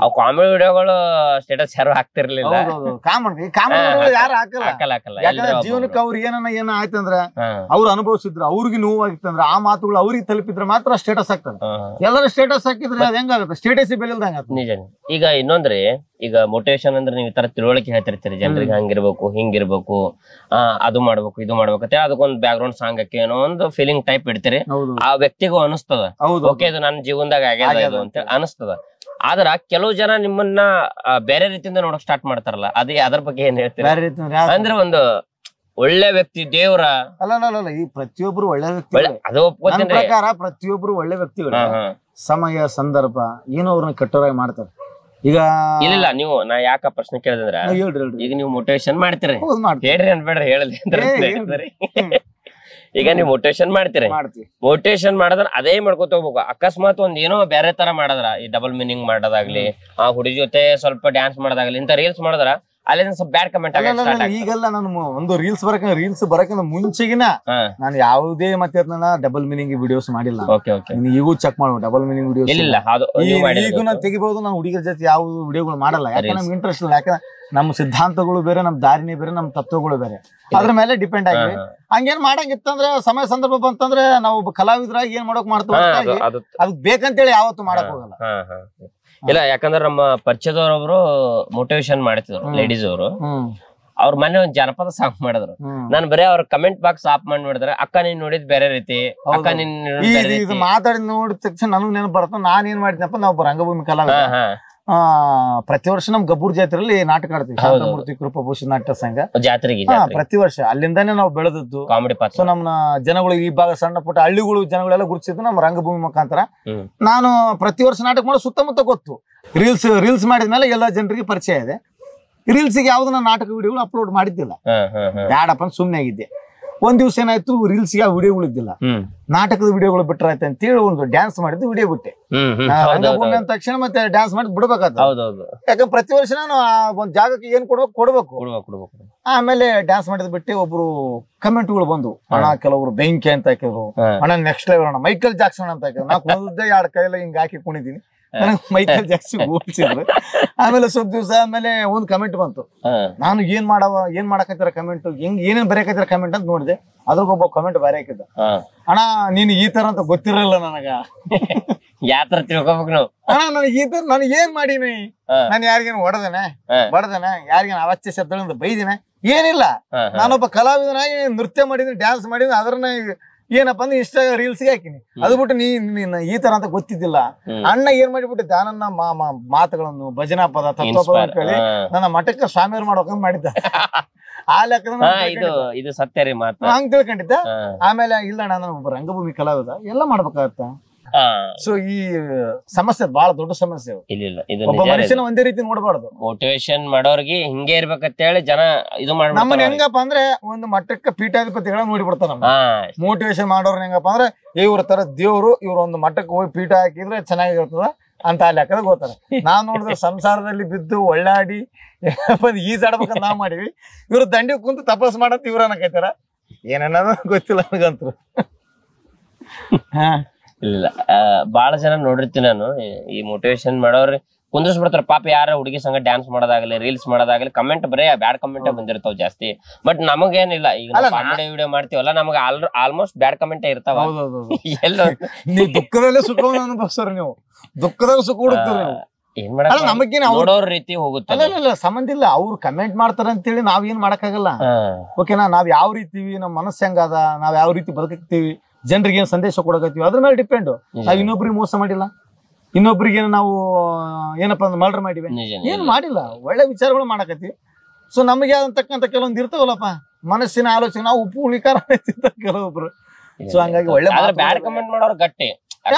ಅವ್ ಕಾಮಿಡಿ ವಿಡಿಯೋಗಳು ಸ್ಟೇಟಸ್ ಯಾರು ಹಾಕ್ತಿರ್ಲಿಲ್ಲ. ಜೀವನಕ್ಕೆ ಅವ್ರು ಏನ ಆಯ್ತಂದ್ರ ಅವ್ರು ಅನುಭವಿಸಿದ್ರು, ಅವ್ರಿಗೆ ನೋವಾಗಿತ್ತಂದ್ರ ಆ ಮಾತುಗಳು ಅವ್ರಿಗೆ ತಲುಪಿದ್ರೆ ಮಾತ್ರ ಸ್ಟೇಟಸ್ ಹಾಕ್ತಾರೆ. ಎಲ್ಲರೂ ಸ್ಟೇಟಸ್ ಹಾಕಿದ್ರೆ ಅದ್ ಹೆಂಗಾಗುತ್ತೆ, ಸ್ಟೇಟಸ್ ಬೆಲೆ ಇಲ್ದಂಗ. ನಿಜ. ಈಗ ಇನ್ನೊಂದ್ರಿ, ಈಗ ಮೋಟಿವೇಶನ್ ಅಂದ್ರೆ ನೀವು ಈ ತರ ತಿಳುವಳಿಕೆ ಹೇಳ್ತಿರ್ತೀರಿ ಜನರಿಗೆ, ಹಂಗಿರ್ಬೇಕು ಹಿಂಗಿರ್ಬೇಕು, ಅದು ಮಾಡ್ಬೇಕು ಇದು ಮಾಡ್ಬೇಕು ಅಂತ ಅದಕ್ಕೊಂದು ಬ್ಯಾಕ್ ಗ್ರೌಂಡ್ ಸಾಂಗ್ ಹಾಕಿ ಏನೋ ಒಂದು ಫೀಲಿಂಗ್ ಟೈಪ್ ಇಡ್ತೀರಿ. ಆ ವ್ಯಕ್ತಿಗೂ ಅನಿಸ್ತದ, ಓಕೆ ಇದು ನನ್ನ ಜೀವನದಾಗ ಆಗ್ಯದ ಇದು ಅಂತ ಅನಿಸ್ತದ. ಆದ್ರ ಕೆಲವು ಜನ ನಿಮ್ಮನ್ನ ಬೇರೆ ರೀತಿಯಿಂದ ನೋಡಕ್ ಸ್ಟಾರ್ಟ್ ಮಾಡ್ತಾರಲ್ಲ, ಅದೇ ಅದ್ರ ಬಗ್ಗೆ ಏನ್ ಹೇಳ್ತೀರಿ? ಅಂದ್ರೆ ಒಂದು ಒಳ್ಳೆ ವ್ಯಕ್ತಿ, ದೇವ್ರ ಅಲ್ಲ, ಈ ಪ್ರತಿಯೊಬ್ರು ಒಳ್ಳೆ ವ್ಯಕ್ತಿ, ಅದು ಒಪ್ಕೋತೀನಿ ಪ್ರಕಾರ ಪ್ರತಿಯೊಬ್ರು ಒಳ್ಳೆ ವ್ಯಕ್ತಿಗಳು. ಸಮಯ ಸಂದರ್ಭ ಏನೋ ಅವ್ರನ್ನ ಕೆಟ್ಟವರಾಗಿ ಮಾಡ್ತಾರೆ. ಈಗ ಇಲ್ಲ, ನೀವು ನಾ ಯಾಕ ಪ್ರಶ್ನೆ ಕೇಳಿದ್ರೆ, ಈಗ ನೀವು ಮೋಟಿವೇಶನ್ ಮಾಡ್ತೀರಿ, ಹೇಳ್ರಿ ಅನ್ಬೇಡ್ರಿ, ಹೇಳಲಿ. ಈಗ ನೀವು ಮೋಟಿವೇಶನ್ ಮಾಡ್ತೀರಿ, ಮೋಟಿವೇಶನ್ ಮಾಡಿದ್ರ ಅದೇ ಮಾಡ್ಕೊತ ಹೋಗ್ಬೇಕು. ಅಕಸ್ಮಾತ್ ಒಂದ್ ಏನೋ ಬೇರೆ ತರ ಮಾಡದ್ರ, ಈ ಡಬಲ್ ಮೀನಿಂಗ್ ಮಾಡೋದಾಗ್ಲಿ, ಆ ಹುಡುಗಿ ಜೊತೆ ಸ್ವಲ್ಪ ಡ್ಯಾನ್ಸ್ ಮಾಡೋದಾಗ್ಲಿ, ಇಂತ ರೀಲ್ಸ್ ಮಾಡಿದ್ರ ಅಲ್ಲಿ ಸ್ವಲ್ಪ ಬ್ಯಾಡ್ ಕಮೆಂಟ್ ಆಗ. ಈಗೆಲ್ಲ ನಾನು ಒಂದು ರೀಲ್ಸ್ ಬರಕಿಂತ ಮುಂಚೆಗಿನ ನಾನು ಯಾವುದೇ ಮತ್ತೆ ಡಬಲ್ ಮೀನಿಂಗ್ ವಿಡಿಯೋಸ್ ಮಾಡಿಲ್ಲ. ಈಗೂ ಚೆಕ್ ಮಾಡ್ಬೋದು, ಡಬಲ್ ಮೀನಿಂಗ್ ವಿಡಿಯೋಸ್ ಈಗೂ ನಾನು ತೆಗಿಬಹುದು. ನಾನು ಹುಡುಗಿರ ಜೊತೆ ಯಾವ ವಿಡಿಯೋಗಳು ಮಾಡಲ್ಲ, ಯಾಕಂದ್ರೆ ನಮ್ಗೆ ಇಂಟ್ರೆಸ್ಟ್ ಇಲ್ಲ. ಯಾಕಂದ್ರೆ ನಮ್ಮ ಸಿದ್ಧಾಂತಗಳು ಬೇರೆ, ನಮ್ ದಾರಿನೇ ಬೇರೆ, ನಮ್ ತತ್ವಗಳು ಬೇರೆ, ಅದ್ರ ಮೇಲೆ ಡಿಪೆಂಡ್ ಆಗಿ. ಹಂಗೇನ್ ಮಾಡಂಗಿತ್ತಂದ್ರೆ ಸಮಯ ಸಂದರ್ಭ ಬಂತಂದ್ರೆ ನಾವು ಒಬ್ಬ ಕಲಾವಿದರಾಗಿ ಏನ್ ಮಾಡೋಕ್ ಮಾಡ್ತೀವಿ, ಅದಕ್ ಬೇಕಂತೇಳಿ ಯಾವತ್ತು ಮಾಡಕ್ ಹೋಗಲ್ಲ. ಇಲ್ಲ, ಯಾಕಂದ್ರೆ ನಮ್ಮ ಪರಿಚಯದವ್ರೊಬ್ರು ಮೋಟಿವೇಶನ್ ಮಾಡ್ತಿದ್ರು, ಲೇಡೀಸ್ ಅವರು. ಅವ್ರ ಮನೆ ಒಂದ್ ಜನಪದ ಸಾಂಗ್ ಮಾಡಿದ್ರು. ನಾನ್ ಬರೀ ಅವ್ರ ಕಮೆಂಟ್ ಬಾಕ್ಸ್ ಆಫ್ ಮಾಡಿ ನೋಡಿದ್ರೆ, ಅಕ್ಕ ನೀನ್ ನೋಡಿದ್ ಬೇರೆ ರೀತಿ, ಅಕ್ಕ ನೀನ್ ಮಾತಾಡಿ ನೋಡಿದ ತಕ್ಷಣ ನನಗ್ ನೆನಪು ಬರುತ್ತೆ. ನಾನ್ ಏನ್ ಮಾಡಿದ್ನಪ್ಪ, ನಾವು ರಂಗಭೂಮಿ ಕಲಾವಿದ. ಪ್ರತಿ ವರ್ಷ ನಮ್ ಗಬ್ಬೂರ್ ಜಾತ್ರೆಯಲ್ಲಿ ನಾಟಕ ಆಡ್ತೀವಿ, ಶಾಂತಮೂರ್ತಿ ಕೃಪಾಭೂಷಣ ನಾಟ್ಯ ಸಂಘ ಜಾತ್ರೆಗೆ. ಪ್ರತಿ ವರ್ಷ ಅಲ್ಲಿಂದಾನೇ ನಾವು ಬೆಳೆದದ್ದು ಕಾಮಿಡಿ. ಸೊ ನಮ್ಮ ಜನಗಳು ಈ ಭಾಗ ಸಣ್ಣ ಪುಟ್ಟ ಹಳ್ಳಿಗಳು ಜನಗಳೆಲ್ಲ ಗುರುತಿಸಿದ್ದು ನಮ್ಮ ರಂಗಭೂಮಿ ಮುಖಾಂತರ. ನಾನು ಪ್ರತಿ ವರ್ಷ ನಾಟಕ ಮಾಡೋ ಸುತ್ತಮುತ್ತ ಗೊತ್ತು. ರೀಲ್ಸ್ ಮಾಡಿದ್ಮೇಲೆ ಎಲ್ಲ ಜನರಿಗೆ ಪರಿಚಯ ಇದೆ. ರೀಲ್ಸ್ಗೆ ಯಾವ್ದು ನಾಟಕ ವಿಡಿಯೋಗಳು ಅಪ್ಲೋಡ್ ಮಾಡಿದ್ದಿಲ್ಲ, ಬ್ಯಾಡಪ್ಪ ಸುಮ್ನೆ ಆಗಿದ್ದೆ. ಒಂದ್ ದಿವ್ಸ ಏನಾಯ್ತು, ರೀಲ್ಸ್ ಯಾವ ವಿಡಿಯೋಗಳು ಇದ್ದಿಲ್ಲ, ನಾಟಕದ ವಿಡಿಯೋಗಳು ಬಿಟ್ರ ಆಯ್ತು ಅಂತೇಳಿ ಒಂದು ಡ್ಯಾನ್ಸ್ ಮಾಡಿದ್ದು ವಿಡಿಯೋ ಬಿಟ್ಟೆ. ರಂಗಭೂಮಿ ಅಂದ ತಕ್ಷಣ ಮತ್ತೆ ಡ್ಯಾನ್ಸ್ ಮಾಡಿ ಬಿಡ್ಬೇಕಾಗ್ತದೆ. ಯಾಕಂದ್ರೆ ಪ್ರತಿ ವರ್ಷ ನಾನು ಒಂದ್ ಜಾಗಕ್ಕೆ ಏನ್ ಕೊಡ್ಬೇಕು. ಆಮೇಲೆ ಡ್ಯಾನ್ಸ್ ಮಾಡಿದ್ ಬಿಟ್ಟು ಒಬ್ರು ಕಮೆಂಟ್ಗಳು ಬಂದು ಅಣ್ಣ ಕೆಲವರು ಬೆಂಕಿ ಅಂತ ಹಾಕಿದ್ರು, ಅಣ್ಣ ನೆಕ್ಸ್ಟ್ ಲೆವೆಲ್ ಅಣ್ಣ ಮೈಕಲ್ ಜಾಕ್ಸನ್ ಅಂತ ಹಾಕಿದ್ರು. ನಾ ಕುಣಿದ್ದೆ 2 ಕೈಯೆಲ್ಲ ಹಿಂಗ್ ಹಾಕಿ ಕುಣಿದೀನಿ, ನನಗೆ ಮೈಕಲ್ ಜಾಕ್ಸನ್ ಹೋಲ್ಸಿದ್ರು. ಆಮೇಲೆ ಸ್ವಲ್ಪ ದಿವಸ ಆಮೇಲೆ ಒಂದು ಕಮೆಂಟ್ ಬಂತು, ನಾನು ಏನ್ ಮಾಡಕತ್ತಿರ ಕಮೆಂಟ್, ಏನೇನ್ ಬರೆಯಕತ್ತಿರ ಕಮೆಂಟ್ ಅಂತ ನೋಡಿದೆ. ಅದ್ರಗೊಬ್ಬ ಕಮೆಂಟ್ ಬರೀ ಹಾಕಿದ್ದ, ಅಣ್ಣ ನೀನ್ ಈ ತರ ಅಂತ ಗೊತ್ತಿರಲಿಲ್ಲ ನನಗ, ಯಾತ್ರ ತಿಳ್ಕೊಬೇಕು ನಾವು. ಅಣ್ಣ ನನಗೆ ಈ ತರ ನಾನು ಏನ್ ಮಾಡೀನಿ, ನಾನು ಯಾರಿಗೇನು ಬಡದನೆ ಯಾರಿಗೇನು ಅವಶ್ಯ ಶಬ್ದಗಳಿಂದ ಬೈದಿನ ಏನಿಲ್ಲ. ನಾನೊಬ್ಬ ಕಲಾವಿದನಾಗಿ ನೃತ್ಯ ಮಾಡಿದೀನಿ, ಡ್ಯಾನ್ಸ್ ಮಾಡಿದೀನಿ, ಅದ್ರನ್ನ ಏನಪ್ಪಾ ಅಂದ್ರೆ ಇನ್ಸ್ಟಾ ರೀಲ್ಸ್ಗೆ ಹಾಕಿನಿ. ಅದು ಬಿಟ್ಟು ನೀನ್ ಈ ತರ ಅಂತ ಗೊತ್ತಿದ್ದಿಲ್ಲ. ಅಣ್ಣ ಏನ್ ಮಾಡಿಬಿಟ್ಟಿದ್ದ, ನನ್ನ ಮಾತುಗಳನ್ನು ಭಜನಾ ಪದ ತತ್ವಪದ ಅಂತ ಹೇಳಿ ನನ್ನ ಮಠಕ್ಕೆ ಸ್ವಾಮಿಯವ್ರು ಮಾಡ್ಬೇಕಂತ ಮಾಡಿದ್ದ. ಆ ಲೆಕ್ಕದ ಇದು ಸತ್ಯ ರೀ ಮಾತು ಹಂಗ್ ತಿಳ್ಕೊಂಡಿದ್ದ. ಆಮೇಲೆ ಇಲ್ಲ ನಾನು ಒಬ್ಬ ರಂಗಭೂಮಿ ಕಲಾವಿದ, ಎಲ್ಲ ಮಾಡ್ಬೇಕಾಗತ್ತ. ಸೊ ಈ ಸಮಸ್ಯೆ ಬಹಳ ದೊಡ್ಡ ಸಮಸ್ಯೆ. ಒಬ್ಬ ಮನುಷ್ಯನ ಒಂದೇ ರೀತಿ ನೋಡಬಾರ್ದು. ಮೋಟಿವೇಶನ್ ಮಾಡೋರ್ಗೆ ಹಿಂಗೆ ಇರ್ಬೇಕಂತ ಹೇಳಿ ಜನ ಇದು ಮಾಡ್ತಾರೆ. ನಮ್ಮನ್ನ ಹೆಂಗಪ್ಪ ಅಂದ್ರೆ ಒಂದು ಮಟ್ಟಕ್ಕೆ ಪೀಠಾಧಿಪತಿಗಳ ನೋಡಿಬಿಡ್ತಾರ. ಮೋಟಿವೇಶನ್ ಮಾಡೋರ್ನ ಹೆಂಗಪ್ಪ ಅಂದ್ರೆ ಇವ್ರ ತರ ದೇವ್ರು, ಇವ್ರ ಒಂದು ಮಟ್ಟಕ್ಕೆ ಹೋಗಿ ಪೀಠ ಹಾಕಿದ್ರೆ ಚೆನ್ನಾಗಿರ್ತದ ಅಂತ ಆ ಲೆಕ್ಕದ ಗೊತ್ತಾರ. ನಾವ್ ನೋಡಿದ್ರೆ ಸಂಸಾರದಲ್ಲಿ ಬಿದ್ದು ಒಳ್ಳಾಡಿ ಈಜಾಡ್ಬೇಕಂತ ನಾವ್ ಮಾಡಿವಿ, ಇವ್ರು ದಂಡಿ ಕುಂತು ತಪಸ್ ಮಾಡತ್ ಇವ್ರ ಅನ್ನಕೈತಾರ. ಏನನ್ನೋದು ಗೊತ್ತಿಲ್ಲ ನನಗಂತರು. ಇಲ್ಲ ಬಾಳ ಜನ ನೋಡಿರ್ತೀನಿ ನಾನು, ಈ ಮೋಟಿವೇಶನ್ ಮಾಡೋರು ಕುಂದ್ರಿಸ್ಬಿಡ್ತಾರ. ಪಾಪ ಯಾರ ಹುಡುಗಿ ಸಂಗ ಡ್ಯಾನ್ಸ್ ಮಾಡೋದಾಗಲಿ ರೀಲ್ಸ್ ಮಾಡೋದಾಗಲಿ ಕಮೆಂಟ್ ಬರೀ ಬ್ಯಾಡ್ ಕಮೆಂಟ್ ಬಂದಿರ್ತಾವ ಜಾಸ್ತಿ. ಬಟ್ ನಮಗೇನಿಲ್ಲ, ಈಗ ಕಾಮಿಡಿ ವಿಡಿಯೋ ಮಾಡ್ತೀವಲ್ಲ, ನಮಗೆ ಆಲ್ಮೋಸ್ಟ್ ಬ್ಯಾಡ್ ಕಮೆಂಟ್ ಇರ್ತಾವ. ಎಲ್ಲ ನೀವು ದುಃಖದಲ್ಲೇ ಸುಖ ಅನುಭವಿಸ್ತಾರ, ನೀವು ದುಃಖದಾಗ ಸುಖ ಹುಡುಕ್ತಾರ. ಏನ್ ನಮಗೇನು ನೋಡೋರ್ ರೀತಿ ಹೋಗುತ್ತೆ, ಅಲ್ಲ ಸಂಬಂಧ ಇಲ್ಲ. ಅವ್ರು ಕಮೆಂಟ್ ಮಾಡ್ತಾರ ಅಂತೇಳಿ ನಾವ್ ಏನ್ ಮಾಡಕ್ಕಾಗಲ್ಲ. ಓಕೆನಾ, ನಾವ್ ಯಾವ ರೀತಿ ನಮ್ ಮನಸ್ಸು ಹೆಂಗದ, ನಾವ್ ಯಾವ ರೀತಿ ಬದುಕತ್ತೀವಿ, ಜನರಿಗೆ ಏನ್ ಸಂದೇಶ ಕೊಡಕತ್ತೀವಿ ಅದ್ರ ಮೇಲೆ ಡಿಪೆಂಡ್. ನಾವ್ ಇನ್ನೊಬ್ರಿಗೆ ಮೋಸ ಮಾಡಿಲ್ಲ, ಇನ್ನೊಬ್ರಿಗೆ ನಾವು ಏನಪ್ಪಾ ಅಂದ್ರೆ ಮರ್ಡರ್ ಮಾಡಿವಿ, ಏನ್ ಮಾಡಿಲ್ಲ. ಒಳ್ಳೆ ವಿಚಾರಗಳು ಮಾಡಕತ್ತೀವಿ. ಸೊ ನಮಗೆ ಅಂತಕ್ಕಂಥ ಕೆಲವೊಂದು ಇರ್ತಾವಲ್ಲಪ್ಪ ಮನಸ್ಸಿನ ಆಲೋಚನೆ, ನಾವು ಉಪ್ಪು ಹುಳಿಕಾರ ಕೆಲವೊಬ್ರು. ಸೊ ಹಂಗಾಗಿ ಒಳ್ಳೆ ಬ್ಯಾಡ್ ಕಮೆಂಟ್ ಮಾಡೋರು ಗಟ್ಟಿ,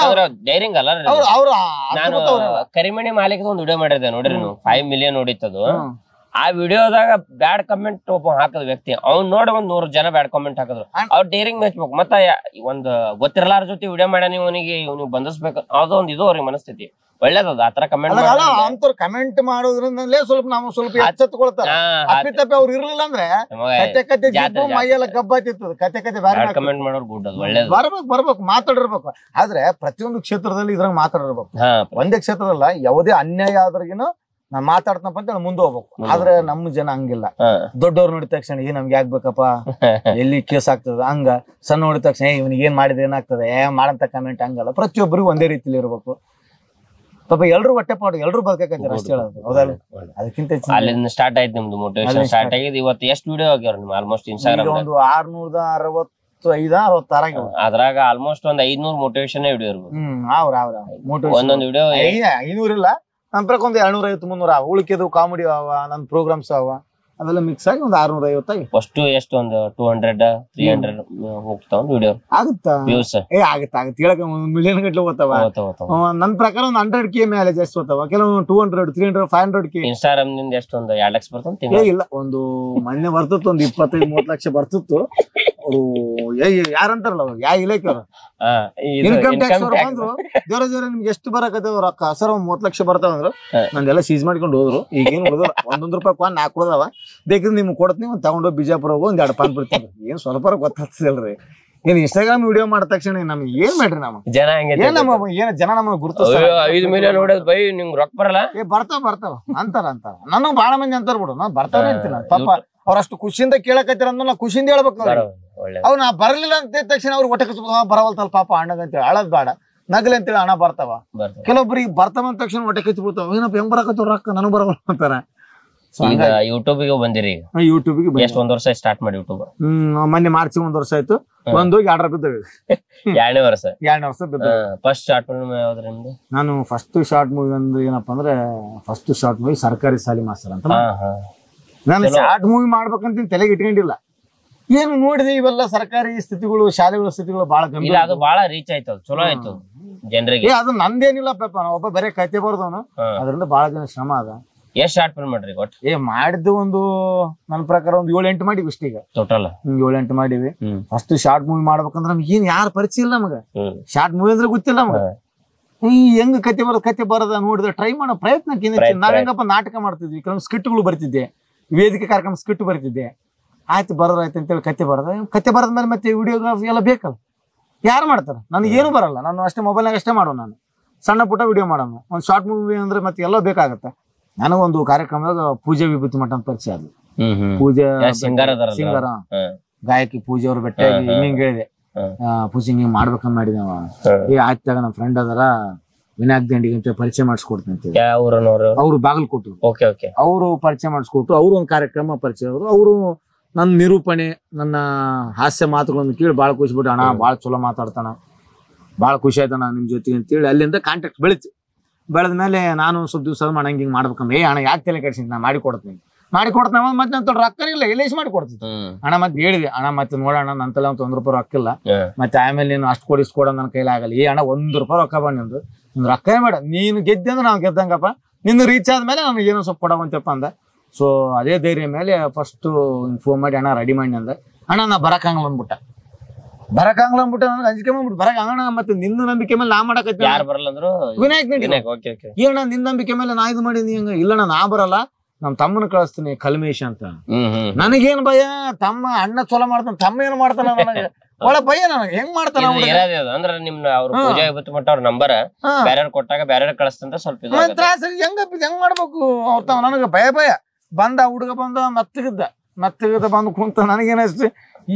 ಡೈರಿಂಗ್ ಅಲ್ಲ. ನಾನು ಕರಿಮಣಿ ಮಾಲೀಕದ ಒಂದು ವಿಡಿಯೋ ಮಾಡಿದ್ದೆ ನೋಡ್ರಿ ನೀವು, 5 ಮಿಲಿಯನ್ ನೋಡಿತ್ತದು. ಆ ವಿಡಿಯೋದಾಗ ಬ್ಯಾಡ್ ಕಮೆಂಟ್ ಒಬ್ಬ ಹಾಕದ ವ್ಯಕ್ತಿ, ಅವ್ನ್ ನೋಡಿ 100 ಜನ ಬ್ಯಾಡ್ ಕಮೆಂಟ್ ಹಾಕಿದ್ರು. ಅವ್ರು ಡೇರಿಂಗ್ ಮೆಚ್ಬೇಕು. ಮತ್ತ ಒಂದ್ ಗೊತ್ತಿರಲಾರ ಜೊತೆ ವಿಡಿಯೋ ಮಾಡ ಇವನಿಗೆ ಬಂಧಿಸ್ಬೇಕು, ಅದೊಂದು ಇದು ಅವ್ರಿಗೆ ಮನಸ್ಥಿತಿ. ಒಳ್ಳೇದದ ಆತರ ಕಮೆಂಟ್ ಅಂತವ್ರು ಕಮೆಂಟ್ ಮಾಡೋದ್ರಿಂದಲೇ ಸ್ವಲ್ಪ ನಾವು ಸ್ವಲ್ಪ ಎಚ್ಚೆತ್ಕೊಳ್ತಾರೆ. ಅಪ್ಪಿತಪ್ಪಿ ಅವ್ರು ಇರ್ಲಿಲ್ಲ ಅಂದ್ರೆ ಕತೆ ಮೈಯೆಲ್ಲ ಗಬ್ಬಾತಿತ್ತು. ಕತೆ ಬೇರೆ ಕಮೆಂಟ್ ಮಾಡೋರು ಗುಡ್, ಅದು ಒಳ್ಳೇದು. ಬರ್ಬೇಕು ಮಾತಾಡಿರ್ಬೇಕು. ಆದ್ರೆ ಪ್ರತಿಯೊಂದು ಕ್ಷೇತ್ರದಲ್ಲಿ ಇದ್ರಂಗ ಮಾತಾಡಿರ್ಬೇಕು. ಒಂದೇ ಕ್ಷೇತ್ರದಲ್ಲ, ಯಾವುದೇ ಅನ್ಯಾಯ ಆದ್ರಿಗಿನ ನಾನ್ ಮಾತಾಡ್ತನಪ್ಪ ಅಂತ ಮುಂದೆ ಹೋಗ್ಬೇಕು. ಆದ್ರೆ ನಮ್ಮ ಜನ ಹಂಗಿಲ್ಲ. ದೊಡ್ಡವ್ರು ನೋಡಿದ ತಕ್ಷಣ ನಮ್ಗೆ ಆಗ್ಬೇಕಪ್ಪ, ಎಲ್ಲಿ ಕೇಸ್ ಆಗ್ತದ ಹಂಗ. ಸಣ್ಣ ನೋಡಿದ ತಕ್ಷಣ ಇವನಿಗೆ ಏನ್ ಮಾಡಿದ್ರೆ ಏನಾಗ್ತದೆ ಮಾಡಂತ ಕಮೆಂಟ್ ಹಂಗಲ್ಲ. ಪ್ರತಿಯೊಬ್ಬರಿಗೂ ಒಂದೇ ರೀತಿಲಿ ಇರ್ಬೇಕು. ಪಾಪ ಎಲ್ರು ಹೊಟ್ಟೆ ಪಾಡು, ಎಲ್ರು ಬದುಕೈತಾರ ಅಷ್ಟೇ ಹೇಳೋದು. ಹೌದಲ್ಲ, ಅದಕ್ಕಿಂತ ಅಲ್ಲಿಂದ ಸ್ಟಾರ್ಟ್ ಆಯ್ತು ನಿಮ್ದು ಮೋಟಿವೇಶನ್ ಸ್ಟಾರ್ಟ್ ಆಗಿದೆ. ಇವತ್ತು ಎಷ್ಟು ವಿಡಿಯೋ ಆಗ್ಯಾರ ನಿಮ್ ಆಲ್ಮೋಸ್ಟ್ ಇನ್ಸ್ಟಾಗ್ರಾಮ್? ಒಂದು 665 ಆಗ್ಯಾವ. ಅದ್ರಾಗ ಆಲ್ಮೋಸ್ಟ್ ಒಂದ್ 500 ಮೋಟಿವೇಶನ್ ವಿಡಿಯೋ ಇರ್ಬೋದು. ಒಂದೊಂದು ವಿಡಿಯೋ 500 ಇಲ್ಲ, ನನ್ ಪ್ರಕಾರ ಒಂದು 250-300 ಉಳಿಕೆದು ಕಾಮಿಡಿ ಅವ, ನನ್ ಪ್ರೋಗ್ರಾಮ್ಸ್ ಅವ, ಅವೆಲ್ಲ ಮಿಕ್ಸ್ ಆಗಿ ಒಂದು 650. ಫಸ್ಟ್ ಎಷ್ಟು ಒಂದು 200-300 ಹೋಗ್ತಾವ ವಿಡಿಯೋ ಆಗುತ್ತಾ? ಆಗುತ್ತೆ ಹೇಳಕ್ 1 ಮಿಲಿಯನ್ ಗಟ್ಲೆ ಹೋಗ್ತಾವ. ನನ್ ಪ್ರಕಾರ ಒಂದು 100K ಮೇಲೆ ಜಾಸ್ತಿ ಹೋಗ್ತಾವ. ಕೆಲವು 200, 300, 500K. ಇನ್ಸ್ಟಾಗ್ರಾಮ್ ನಿಂದ ಎಷ್ಟು ಒಂದು 2 ಲಕ್ಷ ಬರ್ತಂತ? ಇಲ್ಲ, ಒಂದು ಮೊನ್ನೆ ಬರ್ತಿತ್ತು, ಒಂದು 25-30 ಲಕ್ಷ ಬರ್ತಿತ್ತು. ಅವರು ಯಾರಂತಾರಲ್ಲ, ಅವ್ರು ಯಾವ ಇಲಾಖೆಯವರು, ಇನ್ಕಮ್ ಟ್ಯಾಕ್ಸ್ ಅವ್ರು ಬಂದ್ರು, ಜೋರ ನಿಮ್ಗೆ ಎಷ್ಟು ಬರಕತ್ತೇವ್ ರೊಕ್ಕ ಸರ್, 30 ಲಕ್ಷ ಬರ್ತಾವಂದ್ರು. ನಂದೆಲ್ಲ ಸೀಸ್ ಮಾಡ್ಕೊಂಡು ಹೋದ್ರು. ಈಗೇನು ಉಳಿದ್ರು ₹1 4 ಕೊಡದವ, ಬೇಕಿದ್ರೆ ನಿಮ್ಗೆ ಕೊಡ್ತೀನಿ, ಒಂದು ತಗೊಂಡೋಗಿ ಬಿಜಾಪುರ ಹೋಗಿ ಒಂದ್ 2 ಪಾನ್ ಬಿಡ್ತೀನಿ. ಏನ್ ಸ್ವಲ್ಪ ಗೊತ್ತಾಗ್ತದಲ್ರಿ. ಏನ್ ಇನ್ಸ್ಟಾಗ್ರಾಮ್ ವಿಡಿಯೋ ಮಾಡಿದ ತಕ್ಷಣ ನಮ್ಗೆ ಏನ್ ಮಾಡ್ರಿ, ನಮ್ಮ ಜನ ಜನ ನಮಗೆ ಗುರುತಿಸ್ತಾರೆ. 5 ಮಿಲಿಯನ್ ನೋಡೋದ್ ಬೈ ನಿಮ್ಗೆ ರೊಕ್ಕ ಬರಲ್ಲ? ಬರ್ತಾವ ಅಂತಾರ ನನಗ್ ಬಾಳ ಮಂದಿ ಅಂತಾರ ಬಿಡು. ನಾನ್ ಬರ್ತಾವೆ ಅಂತೀನಿ. ಪಾಪ ಅವ್ರಷ್ಟು ಖುಷಿಯಿಂದ ಕೇಳಕತ್ತೀರ ಅಂದ್ ನಾ ಖುಷಿಯಿಂದ ಹೇಳ್ಬೇಕು. ಅವ್ ನಾ ಬರಲಿಲ್ಲ ಅಂತ ತಕ್ಷಣ ಅವ್ರಿಗೆ ಹೊಟ್ಟೆ ಬರವಲ್ತಲ್ಲ ಪಾಪ ಅಣ್ಣಗ ಅಂತೇಳಿ ಅಳದ್ ಬೇಡ, ನಗಲಿ ಅಂತೇಳಿ ಹಣ ಬರ್ತಾವ. ಕೆಲವೊಬ್ಬರಿಗೆ ಬರ್ತಾವ ಅಂದ ತಕ್ಷಣ ಹೊಟ್ಟೆ ಕಚ್ಚಿ ಬಿಡ್ತಾವ. ಏನಪ್ಪ ಹೆಂಗ್ ಬರಕತ್ತವ್ರ ರೊಕ್ಕ ನನಗ್ ಬರವಲ್ಲ ಅಂತಾರ. ಯೂಟ್ಯೂಬ್ಗೆ ಬಂದಿರಿ? ಯೂಟ್ಯೂಬ್ಗೆ ಎಷ್ಟು 1 ವರ್ಷ ಸ್ಟಾರ್ಟ್ ಮಾಡಿ ಯೂಟ್ಯೂಬ್? ಮೊನ್ನೆ ಮಾರ್ಚ್ 1 ವರ್ಷ ಆಯ್ತು. ಬಂದು 2 ಬಿದ್ದವೆ. 2ನೇ ವರ್ಷ ಬಿದ್ದವೆ. ಫಸ್ಟ್ ಶಾರ್ಟ್ ಮೂವಿ ಯಾವ್ದು ನಿಮ್ದು? ನಾನು ಫಸ್ಟ್ ಶಾರ್ಟ್ ಮೂವಿ ಅಂದ್ರೆ ಏನಪ್ಪಾ ಅಂದ್ರೆ, ಫಸ್ಟ್ ಶಾರ್ಟ್ ಮೂವಿ ಸರ್ಕಾರಿ ಶಾಲಿ ಮಾಸ್ತರ್ ಅಂತ. ನಾನು ಶಾರ್ಟ್ ಮೂವಿ ಮಾಡ್ಬೇಕಂತ ತಲೆಗೆ ಇಟ್ಕೊಂಡಿಲ್ಲ. ಏನು ನೋಡಿದೆ ಇವೆಲ್ಲ ಸರ್ಕಾರಿ ಸ್ಥಿತಿಗಳು, ಶಾಲೆಗಳ ಸ್ಥಿತಿಗಳು ಬಹಳ ಗಂಭೀರ. ಅದು ಬಹಳ ರೀಚ್ ಆಯ್ತು, ಚಲೋ ಆಯ್ತು ಜನರಿಗೆ. ಅದು ನಂದೇನಿಲ್ಲ ಪಾಪ, ಒಬ್ಬ ಬರೇ ಕತೆ ಬರ್ದವನು, ಅದರಿಂದ ಬಹಳ ಜನ ಶ್ರಮ ಅದ. ಎಷ್ಟ್ ಶಾರ್ಟ್ ಫಿಲ್ಮ್ ಮಾಡ್ರಿ? ಮಾಡಿದ್ದು ಒಂದು ನನ್ನ ಪ್ರಕಾರ ಒಂದು 7-8 ಮಾಡಿವಿ ಇಷ್ಟ. ಈಗ ಟೋಟಲ್ 7-8 ಮಾಡಿವಿ. ಫಸ್ಟ್ ಶಾರ್ಟ್ ಮೂವಿ ಮಾಡ್ಬೇಕಂದ್ರೆ ನಮ್ಗೆ ಏನ್ ಯಾರು ಪರಿಚಯ ಇಲ್ಲ. ನಮಗ ಶಾರ್ಟ್ ಮೂವಿ ಅಂದ್ರೆ ಗೊತ್ತಿಲ್ಲ. ನಮಗ ಹೆಂಗ್ ಕತೆ ಬರೋದ ನೋಡಿದ್ರೆ ಟ್ರೈ ಮಾಡೋ ಪ್ರಯತ್ನಕ್ಕೆ ನಾವ್ ಹೆಂಗಪ್ಪ ನಾಟಕ ಮಾಡ್ತಿದ್ವಿ, ಕೆಲವೊಂದು ಸ್ಕಿಟ್ಗಳು ಬರ್ತಿದ್ದೆ, ವೇದಿಕೆ ಕಾರ್ಯಕ್ರಮ ಸ್ಕಿಟ್ ಬರ್ತಿದ್ದೆ. ಆಯ್ತು ಬರೋದಾಯ್ತು ಅಂತೇಳಿ ಕತೆ ಬರದ ಮೇಲೆ ಮತ್ತೆ ವಿಡಿಯೋಗ್ರಾಫಿ ಎಲ್ಲ ಬೇಕಲ್ಲ, ಯಾರು ಮಾಡ್ತಾರೆ? ನನಗೇನು ಬರಲ್ಲ, ನಾನು ಅಷ್ಟೇ ಮೊಬೈಲ್ನಾಗ ಅಷ್ಟೇ ಮಾಡೋಣ, ನಾನು ಸಣ್ಣ ಪುಟ್ಟ ವಿಡಿಯೋ ಮಾಡೋಣ. ಒಂದು ಶಾರ್ಟ್ ಮೂವಿ ಅಂದ್ರೆ ಮತ್ತೆ ಎಲ್ಲ ಬೇಕಾಗತ್ತೆ. ನನಗೊಂದು ಕಾರ್ಯಕ್ರಮದಾಗ ಪೂಜೆ ವಿಭೂತಿ ಮಠ ಅಂತ ಪರಿಚಯ ಅದು. ಪೂಜೆ ಸಿಂಗರ ಗಾಯಕಿ ಪೂಜೆ ಅವ್ರು ಭೇಟಿಯಾಗಿ ಹಿಂಗೆ ಹೇಳಿದೆ, ಪೂಜೆ ಹಿಂಗೆ ಮಾಡ್ಬೇಕಂತ ಮಾಡಿದವ. ಆಯ್ತಾಗ ನಮ್ಮ ಫ್ರೆಂಡ್ ಅದರ ವಿನಾಯಕ್ ದಂಡಿಗೆ ಅಂತ ಪರಿಚಯ ಮಾಡಿಸ್ಕೊಡ್ತೀನಿ ಅಂತ. ಅವ್ರು ಬಾಗಲಕೋಟೆ, ಅವರು ಪರಿಚಯ ಮಾಡಿಸ್ಕೊಟ್ರು. ಅವ್ರು ಒಂದು ಕಾರ್ಯಕ್ರಮ ಪರಿಚಯ ಅವರು ನನ್ನ ನಿರೂಪಣೆ, ನನ್ನ ಹಾಸ್ಯ ಮಾತುಗಳನ್ನು ಕೇಳಿ ಭಾಳ ಖುಷಿ ಬಿಟ್ಟು, ಅಣ್ಣ ಭಾಳ ಚಲೋ ಮಾತಾಡ್ತಾನ, ಭಾಳ ಖುಷಿ ಆಯ್ತಣ್ಣ ನಿಮ್ ಜೊತೆಗೆ ಅಂತೇಳಿ ಅಲ್ಲಿಂದ ಕಾಂಟ್ಯಾಕ್ಟ್ ಬೆಳಿತು. ಬೆಳೆದ ಮೇಲೆ ನಾನು ಸ್ವಲ್ಪ ದಿವಸ ಮಾಡಂಗೆ ಹಿಂಗೆ ಮಾಡ್ಬೇಕಂದ್ರೆ, ಅಣ್ಣ ಯಾಕೆ ತಲೆ ಕೆಡಿಸಿದ್, ನಾ ಮಾಡಿ ಕೊಡ್ತೀನಿ ಮತ್ತೆ ನಾನು ತೊಗೊಂಡು ರೊಕ್ಕ ಇಲ್ಲ ಎಲ್ಲಿ ಮಾಡಿ ಕೊಡ್ತೀನಿ ಅಣ್ಣ. ಮತ್ತೆ ಹೇಳಿದೆ, ಅಣ್ಣ ಮತ್ತೆ ನೋಡೋಣ ನನ್ನ ತಲೆ ಒಂದು ₹1 ರೊಕ್ಕಿಲ್ಲ, ಮತ್ತೆ ಆಮೇಲೆ ನೀನು ಅಷ್ಟು ಕೊಡಿಸ್ ಕೊಡೋ ನನ್ನ ಕೈಲಿ ಆಗಲ್ಲ. ಅಣ್ಣ ₹1 ರೊಕ್ಕ ಬಂದು ನಿಂದು ರೊಕ್ಕ ಬೇಡ, ನೀನು ಗೆದ್ದೆ ಅಂದ್ರೆ ನಾವು ಗೆದ್ದಂಗಪ್ಪ, ನಿನ್ನ ರೀಚ್ ಆದ್ಮೇಲೆ ನನಗೆ ಏನೋ ಸ್ವಲ್ಪ ಕೊಡವಂತಪ್ಪ ಅಂದ. ಸೊ ಅದೇ ಧೈರ್ಯ ಮೇಲೆ ಫಸ್ಟ್ ಫೋನ್ ಮಾಡಿ, ಅಣ್ಣ ರೆಡಿ ಮಾಡಿ ಅಂದ. ಅಣ್ಣ ನಾ ಬರಕಾಂಗ್ಲ ಅಂದ್ಬಿಟ್ಟ ನನಗೆ ಅಂಜಿಕೆ ಬಂದ್ಬಿಟ್ಟು ಬರಕಾಂಗಣ. ಮತ್ತೆ ನಿನ್ನ ನಂಬಿಕೆ ಮೇಲೆ ನಾ ಮಾಡಕತ್ತಿ, ಯಾರು ಬರಲ್ಲ ಅಂದ್ರು ವಿನಾಯಕ್ ಅಣ್ಣ ನಿನ್ನ ನಂಬಿಕೆ ಮೇಲೆ ನಾ ಇದು ಮಾಡಿದ್ನಿ. ಹಂಗ ಇಲ್ಲಣ್ಣ ನಾ ಬರಲ್ಲ, ನಮ್ ತಮ್ಮನ ಕಳಿಸ್ತೀನಿ ಕಲ್ಮೇಶ್ ಅಂತ. ನನಗೇನ್ ಭಯ, ತಮ್ಮ ಅಣ್ಣ ಚೊಲೋ ಮಾಡ್ತಾನ, ತಮ್ಮ ಏನ್ ಮಾಡ್ತಾನ ನನಗೆ ಒಳ ಭಯ, ನನಗೆ ಹೆಂಗ್ ಮಾಡ್ತಾನ ಅಂದ್ರೆ ನಿಮ್ ಅವ್ರ ಪೂಜೆ ವಿಭೂತಿ ಮಠ ಅವ್ರ ನಂಬರ್ ಬೇರೆ ಕೊಟ್ಟಾಗ ಬೇರೆ ಕಳಿಸ್ತಂತ ಸ್ವಲ್ಪ ತ್ರಾಸ. ಹೆಂಗ್ ಮಾಡ್ಬೇಕು ಅವ್ರ ನನಗೆ ಭಯ ಬಂದ ಹುಡುಗ ಬಂದ ಮೆತ್ತಗಿದ್ದ ಬಂದು ಕುಂತ. ನನಗೇನಷ್ಟು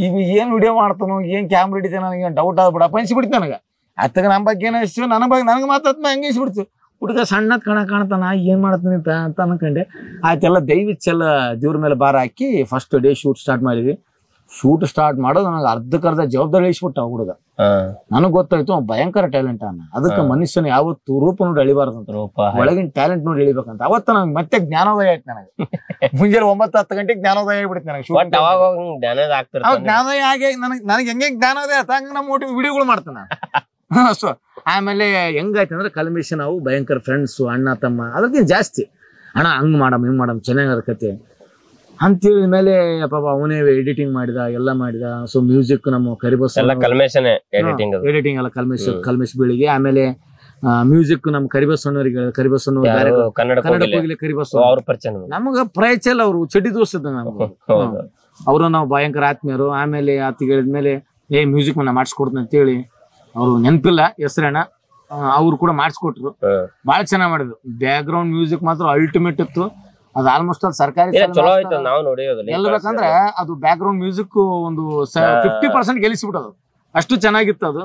ಈಗ ಏನ್ ವಿಡಿಯೋ ಮಾಡ್ತಾನೋ, ಏನ್ ಕ್ಯಾಮ್ರಾ ಹಿಡಿತಾನ, ನನಗೆ ಡೌಟ್ ಆಗ್ಬಿಡಪ್ಪ ಅನ್ಸಿಬಿಡ್ತು ನನಗೆ. ಅತ್ತಗ ನಮ್ಮ ಬಗ್ಗೆ ಏನಷ್ಟು ನನ್ನ ಬಗ್ಗೆ ನನಗೆ ಮಾತಾಡ್ತ ಹಂಗೆ ಇಸ್ಬಿಡ್ತು. ಹುಡುಗ ಸಣ್ಣದ್ ಕಾಣ್ತಾನ, ಏನ್ ಮಾಡ್ತೀನಿ ಅಂತ ಅನ್ಕೊಂಡೆ. ಆಯ್ತೆಲ್ಲ ದಯವಿಚ್ಚೆಲ್ಲ ದೇವ್ರ ಮೇಲೆ ಭಾರ ಹಾಕಿ ಫಸ್ಟ್ ಡೇ ಶೂಟ್ ಸ್ಟಾರ್ಟ್ ಮಾಡಿದ್ವಿ. ಶೂಟ್ ಸ್ಟಾರ್ಟ್ ಮಾಡೋದು ನನಗೆ ಅರ್ಧಕ್ಕರ್ಧ ಜವಾಬ್ದಾರಿ ಇಳಿಸ್ಬಿಟ್ಟ ಹುಡುಗ. ನನಗ್ ಗೊತ್ತಾಯ್ತು ಭಯಂಕರ ಟ್ಯಾಲೆಂಟ್ ಅನ್ನ. ಅದಕ್ಕೆ ಮನುಷ್ಯನ ಯಾವತ್ತು ರೂಪ ನೋಡಿ ಎಳಿಬಾರ್ದಂತ, ಒಳಗಿನ ಟ್ಯಾಲೆಂಟ್ ನೋಡಿ ಎಳಿಬೇಕಂತ. ಅವತ್ತ ನಂಗೆ ಮತ್ತೆ ಜ್ಞಾನೋದಯ ಆಯ್ತು ನನಗೆ. ಮುಂಜಾನೆ 9-10 ಗಂಟೆಗೆ ಜ್ಞಾನೋದಯ ಆಗ್ಬಿಡ್ತು ನನಗೆ. ಜ್ಞಾನೋದಯ ಆಗಿ ನನಗೆ ಹೆಂಗೆ ಜ್ಞಾನೋದಯ ಆಯ್ತು ಹಂಗೆ ನಮ್ಮ ಒಟ್ಟು ವಿಡಿಯೋಗಳು ಮಾಡ್ತಾನೆ. ಸೊ ಆಮೇಲೆ ಹೆಂಗಾಯ್ತು ಅಂದ್ರೆ ಕಲ್ಮೇಶ್ ನಾವು ಭಯಂಕರ ಫ್ರೆಂಡ್ಸು, ಅಣ್ಣ ತಮ್ಮ, ಅದಕ್ಕಿಂತ ಜಾಸ್ತಿ. ಅಣ್ಣ ಹಂಗ್ ಮಾಡಮ್ ಹಿಂಗ್ ಮಾಡಮ್ ಚೆನ್ನಾಗಿರೋ ಕತೆ ಅಂತೇಳಿದ ಮೇಲೆ ಪಾಪ ಅವನೇ ಎಡಿಟಿಂಗ್ ಮಾಡಿದ, ಎಲ್ಲ ಮಾಡಿದ. ಸೊ ಮ್ಯೂಸಿಕ್ ನಮ್ಮ ಕರಿಬಸ್ ಎಡಿಟಿಂಗ್ ಎಲ್ಲ ಕಲ್ಮೇಶ್ ಬೀಳಿಗೆ. ಆಮೇಲೆ ಮ್ಯೂಸಿಕ್ ನಮ್ಮ ಕರಿಬಸ್ ಅನ್ನೋರಿಗೆ, ಕರಿಬಸ್ ಅನ್ನೋ ಕರಿಬಸ್ ನಮಗ ಪರಿಚಯ ಇಲ್ಲ, ಅವ್ರು ಚಡ್ಡಿ ದೋಸ್ತಿದ್ದ ನಮ್ಗೆ. ಅವರು ನಾವು ಭಯಂಕರ ಆತ್ಮೀಯರು. ಆಮೇಲೆ ಆತಿಗೆ ಹೇಳಿದ್ಮೇಲೆ ಮ್ಯೂಸಿಕ್ ನಾನು ಮಾಡಿಸ್ಕೊಡ್ತೀನಿ ಅಂತೇಳಿ, ಅವ್ರು ನೆನಪಿಲ್ಲ ಹೆಸರಣ್ಣ, ಅವ್ರು ಕೂಡ ಮಾಡಿಸ್ಕೊಟ್ರು. ಬಹಳ ಚೆನ್ನಾಗ್ ಮಾಡಿದ್ರು. ಬ್ಯಾಕ್ ಗ್ರೌಂಡ್ ಮ್ಯೂಸಿಕ್ ಮಾತ್ರ ಅಲ್ಟಿಮೇಟ್ ಇತ್ತು. ಅದು ಆಲ್ಮೋಸ್ಟ್ ಅದು ಸರ್ಕಾರಿ ಹೇಳ್ಬೇಕಂದ್ರೆ ಅದು ಬ್ಯಾಕ್ ಗ್ರೌಂಡ್ ಮ್ಯೂಸಿಕ್ ಒಂದು 50% ಗೆಲ್ಲಿಸ್ಬಿಟ್ಟದು, ಅಷ್ಟು ಚೆನ್ನಾಗಿತ್ತು ಅದು.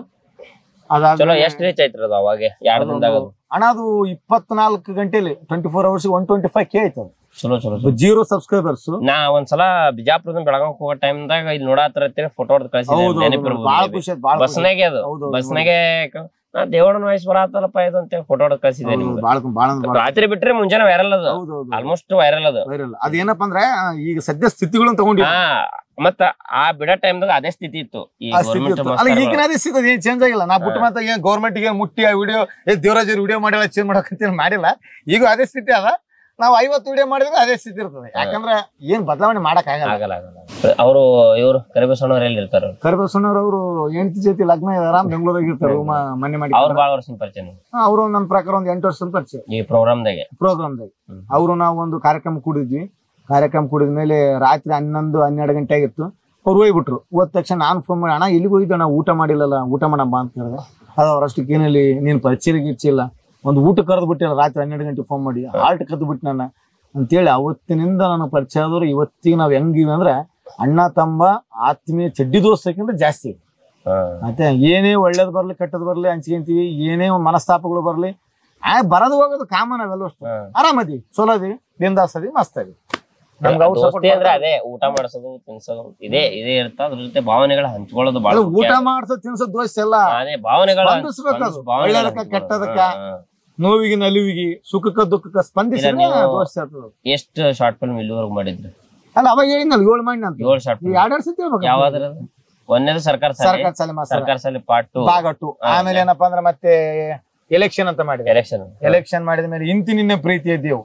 ಅಣ್ಣ ಅದು 24 ಗಂಟೆಲಿ 24 hours 125K ಆಯ್ತು. Zero subscribers. ನಾ ಒಂದ್ಸಲ ಬಿಜಾಪುರದಿಂದ ಬೆಳಗಾವ್ ಹೋಗೋ ಟೈಮ್ದಾಗ ಇಲ್ಲಿ ನೋಡಾತರ ಫೋಟೋ ಬಸ್ನಾಗೆ ದೇವಣ್ಣನ ವಾಯ್ಸ್ ಬರತ್ತಲ್ಲಪ್ಪ ಇದು ಅಂತ ಫೋಟೋ ಕಳ್ಸಿದೆ ನಿಮ್ಗೆ. ರಾತ್ರಿ ಬಿಟ್ರೆ ಮುಂಜಾನೆ ವೈರಲ್ ಅದು, ಆಲ್ಮೋಸ್ಟ್ ವೈರಲ್ ಅದು. ಅದೇನಪ್ಪ ಅಂದ್ರೆ ಈಗ ಸದ್ಯ ಸ್ಥಿತಿಗಳನ್ನ ತಗೊಂಡಿ ಮತ್ತ ಆ ಬಿಡೋ ಟೈಮ್ದಾಗ ಅದೇ ಸ್ಥಿತಿ ಇತ್ತು. ಈಗಿನ ಅದೇ ಸ್ಥಿತಿ ಏನ್ ಚೇಂಜ್ ಆಗಿಲ್ಲ. ನಾ ಬಿಟ್ಟು ಮಾತ್ರ ಏನ್ ಗೌರ್ಮೆಂಟ್ ಗೆ ಮುಟ್ಟಿ ಆ ವಿಡಿಯೋ ದೇವರಾಜ್ ವಿಡಿಯೋ ಮಾಡಿಲ್ಲ ಚೇಂಜ್ ಮಾಡಕಂತ ಮಾಡಿಲ್ಲ. ಈಗ ಅದೇ ಸ್ಥಿತಿ ಅದ. ನಾವು 50 ವಿಡಿಯೋ ಮಾಡಿದ್ರೆ ಅದೇ ಸ್ಥಿತಿ ಇರ್ತದೆ. ಯಾಕಂದ್ರೆ ಏನ್ ಬದಲಾವಣೆ ಮಾಡಕ್ ಆಗಲ್ಲ. ಅವರು ಇವರು ಕರಿಬಸಣ್ಣವ್ರು ಎಲ್ಲಿ ಇರ್ತಾರ? ಕರಿಬಸಣ್ಣವ್ರು ಅವರು ಹೆಂಡತಿ ಜೊತೆ ಲಗ್ನ ಆರಾಮ್ ಬೆಂಗಳೂರಾಗ ಇರ್ತಾರೆ. ಮನೆ ಮಾಡಿ ಅವ್ರು ಬಾಳ ವರ್ಷ ಪರಿಚಯ. ಅವರು ನನ್ನ ಪ್ರಕಾರ ಒಂದು 8 ವರ್ಷದ ಪರಿಚಯ ಈ ಪ್ರೋಗ್ರಾಮ್ದಾಗೆ. ಅವರು ನಾವು ಒಂದು ಕಾರ್ಯಕ್ರಮ ಕೂಡಿದ್ವಿ. ಕಾರ್ಯಕ್ರಮ ಕೂಡಿದ್ಮೇಲೆ ರಾತ್ರಿ 11-12 ಗಂಟೆ ಆಗಿತ್ತು. ಅವ್ರು ಹೋಗ್ಬಿಟ್ರು. ಹೋದ ತಕ್ಷಣ ನಾನು ಫೋನ್ ಮಾಡಿ, ಅಣ್ಣ ಇಲ್ಲಿಗೆ ಹೋಗಿದ್ದೆ, ನಾವು ಊಟ ಮಾಡಿಲ್ಲಲ್ಲ, ಊಟ ಮಾಡಮ್ಮ ಅಂತ ಹೇಳಿದೆ. ಅದು ಅವ್ರಷ್ಟಕ್ಕೆ ಏನಲ್ಲಿ ನೀನು ಪರಿಚಯ ಗಿಚ್ಚಿಲ್ಲ, ಒಂದು ಊಟ ಕರೆದು ಬಿಟ್ಟಿಲ್ಲ. ರಾತ್ರಿ 12 ಗಂಟೆ ಫೋನ್ ಮಾಡಿ ಹಾಲ್ಟ್ ಕದ್ದು ಬಿಟ್ಟು ನನ್ನ ಅಂತೇಳಿ ಅವತ್ತಿನಿಂದ ನನಗೆ ಪರಿಚಯ ಆದವ್ರು. ಇವತ್ತಿಗೆ ನಾವ್ ಹೆಂಗಿವಿ ಅಂದ್ರೆ ಅಣ್ಣ ತಮ್ಮ ಆತ್ಮೀಯ ಚಡ್ಡಿ ದೋಸ್ತಕ್ಕಿಂತ ಜಾಸ್ತಿ. ಮತ್ತೆ ಏನೇ ಒಳ್ಳೇದ್ ಬರ್ಲಿ ಕೆಟ್ಟದ್ ಬರ್ಲಿ ಹಂಚ್ಕೊಂತೀವಿ, ಏನೇ ಒಂದು ಮನಸ್ತಾಪಗಳು ಬರ್ಲಿ ಬರೋದು ಹೋಗೋದು ಕಾಮನ್. ಅವೆಲ್ಲ ಅಷ್ಟು ಆರಾಮದಿ, ಚಲೋದಿ, ಬಿಂದಾಸದಿ, ಮಸ್ತದಿ. ಅಂದ್ರೆ ಅದೇ ಊಟ ಮಾಡಿಸೋದು ತಿನ್ಸೋದು ಇದೇ ಇರ್ತ. ಅದ್ರ ಜೊತೆ ಭಾವನೆಗಳ ಹಂಚ್ಕೊಳ್ಳೋದು ಬಾಳ. ಊಟ ಮಾಡ್ಸೋದು ತಿನ್ಸೋದು ದೋಸ್ತ ಎಲ್ಲ ಭಾವನೆಗಳ ಒಳ್ಳೆದಕ್ಕ ಕೆಟ್ಟದಕ್ಕ, ನೋವಿಗೆ ನಲಿವಿಗೆ, ಸುಖಕ್ಕ ದುಃಖಕ್ಕ ಸ್ಪಂದಿಸಿ ದೋಸ್ತ. ಎಷ್ಟು ಶಾರ್ಟ್ ಫಿಲ್ಮ್ ಇಲ್ಲಿವರೆಗೂ ಮಾಡಿದ್ರು? ಅಲ್ಲ ಅವಾಗ ಹೇಳಿದ್ನಲ್ಲ 7 ಮಾಡಿ ಅಂತ. 7 ಶಾರ್ಟ್ ಫಿಲ್ಮ್. 2 ಸತಿ ಹೇಳ್ಬೇಕು. ಯಾವ್ದ್ರ? ಒಂದೇದು ಸರ್ಕಾರ ಸಾಲಿ ಪಾರ್ಟ್ 2 ಭಾಗ 2. ಆಮೇಲೆ ಏನಪ್ಪಾ ಅಂದ್ರೆ ಮತ್ತೆ ಎಲೆಕ್ಷನ್ ಅಂತ ಮಾಡಿದ್ವಿ. ಎಲೆಕ್ಷನ್ ಮಾಡಿದ ಮೇಲೆ ಇಂತಿ ನಿನ್ನೆ ಪ್ರೀತಿ ಇದ್ದೇವು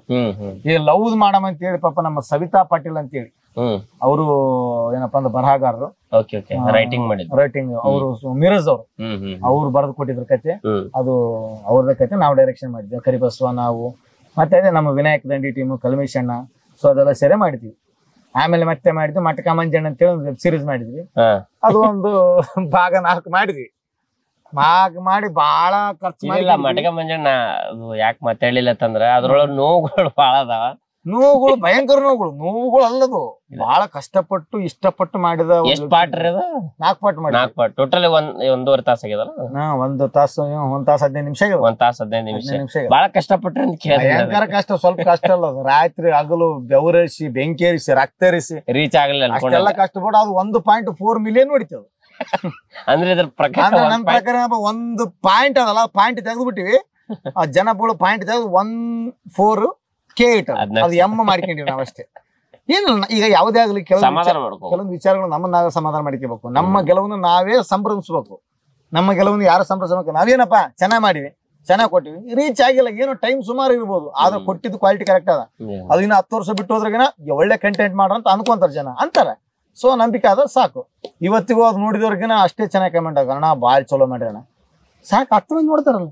ಈ ಲವ್ ಮಾಡಮ್ ಅಂತ ಹೇಳಿ ಪಾಪ ನಮ್ಮ ಸವಿತಾ ಪಾಟೀಲ್ ಅಂತ ಹೇಳಿ ಅವರು ಏನಪ್ಪಾ ಅಂದ್ರೆ ಬರಹಗಾರರು, ರೈಟಿಂಗ್ ಅವರು ಮಿರಜ್ ಅವ್ರು ಬರೆದು ಕೊಟ್ಟಿದ್ರ ಕತೆ. ಅದು ಅವ್ರದ ಕತೆ ನಾವು ಡೈರೆಕ್ಷನ್ ಮಾಡಿದ್ವಿ. ಕರಿಬಸವ ನಾವು ಮತ್ತೆ ಅದೇ ನಮ್ಮ ವಿನಾಯಕ್ ದಂಡಿ ಟೀಮು, ಕಲ್ಮೇಶ್ ಅಣ್ಣ. ಸೊ ಅದೆಲ್ಲ ಸೆರೆ ಮಾಡಿದ್ವಿ. ಆಮೇಲೆ ಮತ್ತೆ ಮಾಡಿದ್ವಿ ಮಟಕ ಮಂಜಣ್ಣ ಅಂತೇಳಿ ಒಂದು ವೆಬ್ ಸೀರೀಸ್ ಮಾಡಿದ್ವಿ. ಅದು ಒಂದು ಭಾಗ 4 ಮಾಡಿದ್ವಿ. ಮಾಡಿ ಬಾಳ ಖರ್ಚು ಮಾಡಿಲ್ಲ. ಮಟಕ ಮಂಜಣ್ಣ ಯಾಕೆ ಮಾತಾಡ್ಲಿಲ್ಲ ಅಂತಂದ್ರ ಅದ್ರೊಳಗ ನೋವುಗಳು ಬಾಳ ಅದಾವ. ನೋವುಗಳು ಭಯಂಕರ ನೋವುಗಳು ಅಲ್ಲದು, ಬಹಳ ಕಷ್ಟಪಟ್ಟು ಇಷ್ಟಪಟ್ಟು ಮಾಡಿದ. ಎಷ್ಟ್ ಪಾರ್ಟ್ ರೀ ಅದು? 4 ಪಾರ್ಟ್ ಮಾಡಿ. 4 ಪಾರ್ಟ್ ಟೋಟಲ್ 1.5 ತಾಸು ಆಗ್ಯದಲ್ಲ. 1 ತಾಸು 1 ತಾಸು 15 ನಿಮಿಷ ಆಗ್ಯದ. 1 ತಾಸು 15 ನಿಮಿಷ. ಬಹಳ ಕಷ್ಟಪಟ್ರಿ ಅಂತ ಕೇಳಿದ್ರೆ ಭಯಂಕರ ಕಷ್ಟ, ಸ್ವಲ್ಪ ಕಷ್ಟ ಅಲ್ಲ ಅದು. ರಾತ್ರಿ ಹಗಲು ಬೆವರಿಸಿ ಬೆಂಕೇರಿಸಿ ರಕ್ತರಿಸಿ ರೀಚ್ ಆಗಲಿಲ್ಲ ಅಷ್ಟೆಲ್ಲ ಕಷ್ಟಪಟ್ಟು ಅದು 1.4 ಮಿಲಿಯನ್ ಹೊಡಿತದ. ಅಂದ್ರೆ ಇದ್ರ ಪ್ರಕಾರ ನನ್ನ ಪ್ರಕಾರ 1 ಪಾಯಿಂಟ್ ಅದಲ್ಲ, ಪಾಯಿಂಟ್ ತೆಗೆದು ಬಿಟ್ಟಿವಿ. ಜನಗಳು ಪಾಯಿಂಟ್ ತೆಗೆದು 1.4K ಅದು ಎಮ್ಮ ಮಾಡ್ಕೊಂಡಿವಿ ನಾವ್ ಅಷ್ಟೇ. ಏನಿಲ್ಲ, ಈಗ ಯಾವುದೇ ಆಗ್ಲಿ ಕೆಲವೊಂದು ವಿಚಾರಗಳು ನಮ್ಮನ್ನ ಸಮಾಧಾನ ಮಾಡ್ಕೋಬೇಕು. ನಮ್ಮ ಗೆಲುವನ್ನು ನಾವೇ ಸಂಭ್ರಮಿಸ್ಬೇಕು. ನಮ್ಮ ಗೆಲುವನ್ನು ಯಾರು ಸಂಭ್ರಮಿಸ್ಬೇಕು? ನಾವೇನಪ್ಪ ಚೆನ್ನಾಗ್ ಮಾಡಿವಿ, ಚೆನ್ನಾಗ್ ಕೊಟ್ಟಿವಿ, ರೀಚ್ ಆಗಿಲ್ಲ, ಏನೋ ಟೈಮ್ ಸುಮಾರು ಇರ್ಬೋದು, ಆದ್ರೆ ಕೊಟ್ಟಿದ್ದು ಕ್ವಾಲಿಟಿ ಕರೆಕ್ಟ್ ಅದ. ಅದು ಇನ್ನು 10 ವರ್ಷ ಬಿಟ್ಟು ಹೋದ್ರಗಿನ ಒಳ್ಳೆ ಕಂಟೆಂಟ್ ಮಾಡ್ರ ಅಂತ ಅನ್ಕೊಂತಾರ ಜನ ಅಂತಾರ. ಸೊ ನಂಬಿಕೆ ಆದ ಸಾಕು. ಇವತ್ತಿಗೂ ಅದು ನೋಡಿದವ್ರಿಗಿನ ಅಷ್ಟೇ ಚೆನ್ನಾಗಿ ಕಮೆಂಟ್ ಆಗೋಣ, ಬಾಳ್ ಚಲೋ ಮಾಡ್ಯಾಣ ಸಾಕು. 10 ಮಂದಿ ನೋಡ್ತಾರಲ್ಲ.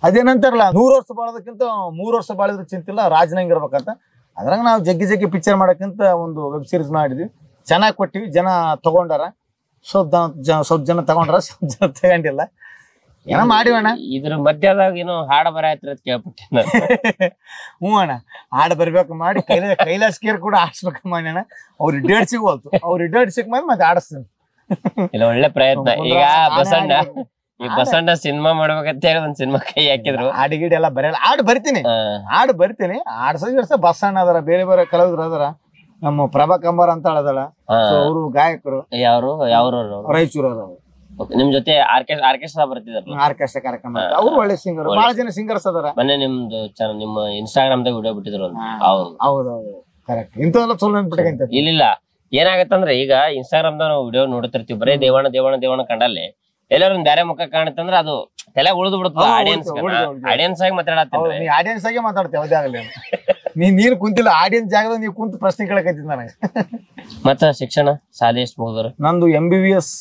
ಅದೇನಂತಾರಲ್ಲ, 100 ವರ್ಷ ಬಾಳೋದಕ್ಕಿಂತ 3 ವರ್ಷ ಬಾಳಿದ್ರೆ ಚಿಂತಿಲ್ಲ, ರಾಜನಂಗ್ ಇರ್ಬೇಕಂತ. ಅದ್ರಾಗ ನಾವು ಜಗ್ಗಿ ಪಿಕ್ಚರ್ ಮಾಡೋಕ್ಕಿಂತ ಒಂದು ವೆಬ್ ಸೀರೀಸ್ ಮಾಡಿದ್ವಿ, ಚೆನ್ನಾಗಿ ಕೊಟ್ಟಿವಿ, ಜನ ತಗೊಂಡಾರ. ಸ್ವಲ್ಪ ಜನ ತಗೊಂಡ್ರ, ಸ್ವಲ್ಪ ಜನ ತಗೊಂಡಿಲ್ಲ, ಏನೋ ಮಾಡಿವಣ್ಣ. ಇದ್ರ ಮಧ್ಯದಾಗ ಏನೋ ಹಾಡ ಬರಾಯ್ತು ಅಂತ ಕೇಳ್ಬಿಟ್ಟೆ. ಹ್ಞೂ ಅಣ್ಣ, ಹಾಡು ಬರ್ಬೇಕು ಮಾಡಿ ಕೈಲಾಸ್ ಕೇರ್ ಕೂಡ ಆಡ್ಸ್ಬೇಕು ಮಾಡಿ ಅಣ್ಣ. ಅವ್ರ ಡೇಟ್ ಸಿಗೋಲ್ತು, ಅವ್ರ ಡೇಟ್ ಸಿಕ್ ಮಾಡಿ ಮತ್ತೆ ಆಡಿಸ್ತೀನಿ. ಇಲ್ಲ, ಒಳ್ಳೆ ಪ್ರಯತ್ನ. ಈಗ ಬಸಣ್ಣ ಸಿನಿಮಾ ಮಾಡ್ಬೇಕಂತ ಹೇಳಿ ಒಂದ್ ಸಿನಿಮಾ ಕೈ ಹಾಕಿದ್ರು. ಹಾಡಿಗಿಡಿ ಎಲ್ಲ ಬರೆಯಲ್ಲ, ಹಾಡು ಬರ್ತೀನಿ, ಆಡ್ಸೋ ಬಸಣ್ಣ ಅದರ, ಬೇರೆ ಬೇರೆ ಕಲಾವಿದ್ರು ಅದರ. ನಮ್ಮ ಪ್ರಭಾ ಕಂಬಾರ ಅಂತ ಹೇಳದಲ್ಲ, ಅವರು ಗಾಯಕರು. ಯಾವ್ರು? ರಾಯಚೂರು ಅವರು. ನಿಮ್ ಜೊತೆ ಆರ್ಕೆಸ್ಟ್ರಾ ಬರ್ತಿದಾರ? ಆರ್ಕೆಸ್ಟ್ರಾ ಕಾರ್ಯಕ್ರಮ ಅವ್ರು ಒಳ್ಳೆ ಸಿಂಗರ್, ಬಹಳ ಜನ ಸಿಂಗರ್ಸ್ ಅದಾರ. ಮೊನ್ನೆ ನಿಮ್ದು ನಿಮ್ಮ ಇನ್ಸ್ಟಾಗ್ರಾಮ್ ದಾಗ ವಿಡಿಯೋ ಬಿಟ್ಟಿದ್ರು. ಹೌದೌದು, ಕರೆಕ್ಟ್. ಇಂಥವೆಲ್ಲ ಚಲೋ ನೆನ್ಪಿಟ್ಕೊಂತ. ಇಲ್ಲ, ಏನಾಗತ್ತಂದ್ರೆ ಈಗ ಇನ್ಸ್ಟಾಗ್ರಾಮ್ ದಾಗ ನಾವು ವಿಡಿಯೋ ನೋಡ್ತಿರ್ತೀವಿ, ಬರೀ ದೇವಣ್ಣ ಕಂಡಲ್ಲಿ ಎಲ್ಲಾರು ಬೇರೆ ಮುಖ ಕಾಣುತ್ತಂದ್ರೆ ಅದು ತಲೆ ಉಳಿದು ಬಿಡುತ್ತೆ. ಆಡಿಯನ್ಸ್ ಆಗಿ ಮಾತಾಡತ್ತೀನಿ. ಆಡಿಯನ್ಸ್ ಆಗಿ ಮಾತಾಡ್ತೇವೆ, ಯಾವುದೇ ಆಗಲಿ. ನೀನು ಕುಂತಿಲ್ಲ ಆಡಿಯನ್ಸ್ ಜಾಗದಾಗ, ನೀವು ಕುಂತು ಪ್ರಶ್ನೆ ಕೇಳಕತ್ತಿದ್ ನನಗೆ. ಮತ್ತ ಶಿಕ್ಷಣ ಶಾಲೆ ಎಷ್ಟು ಮುಗಿದ್ರು? ನಂದು MBBS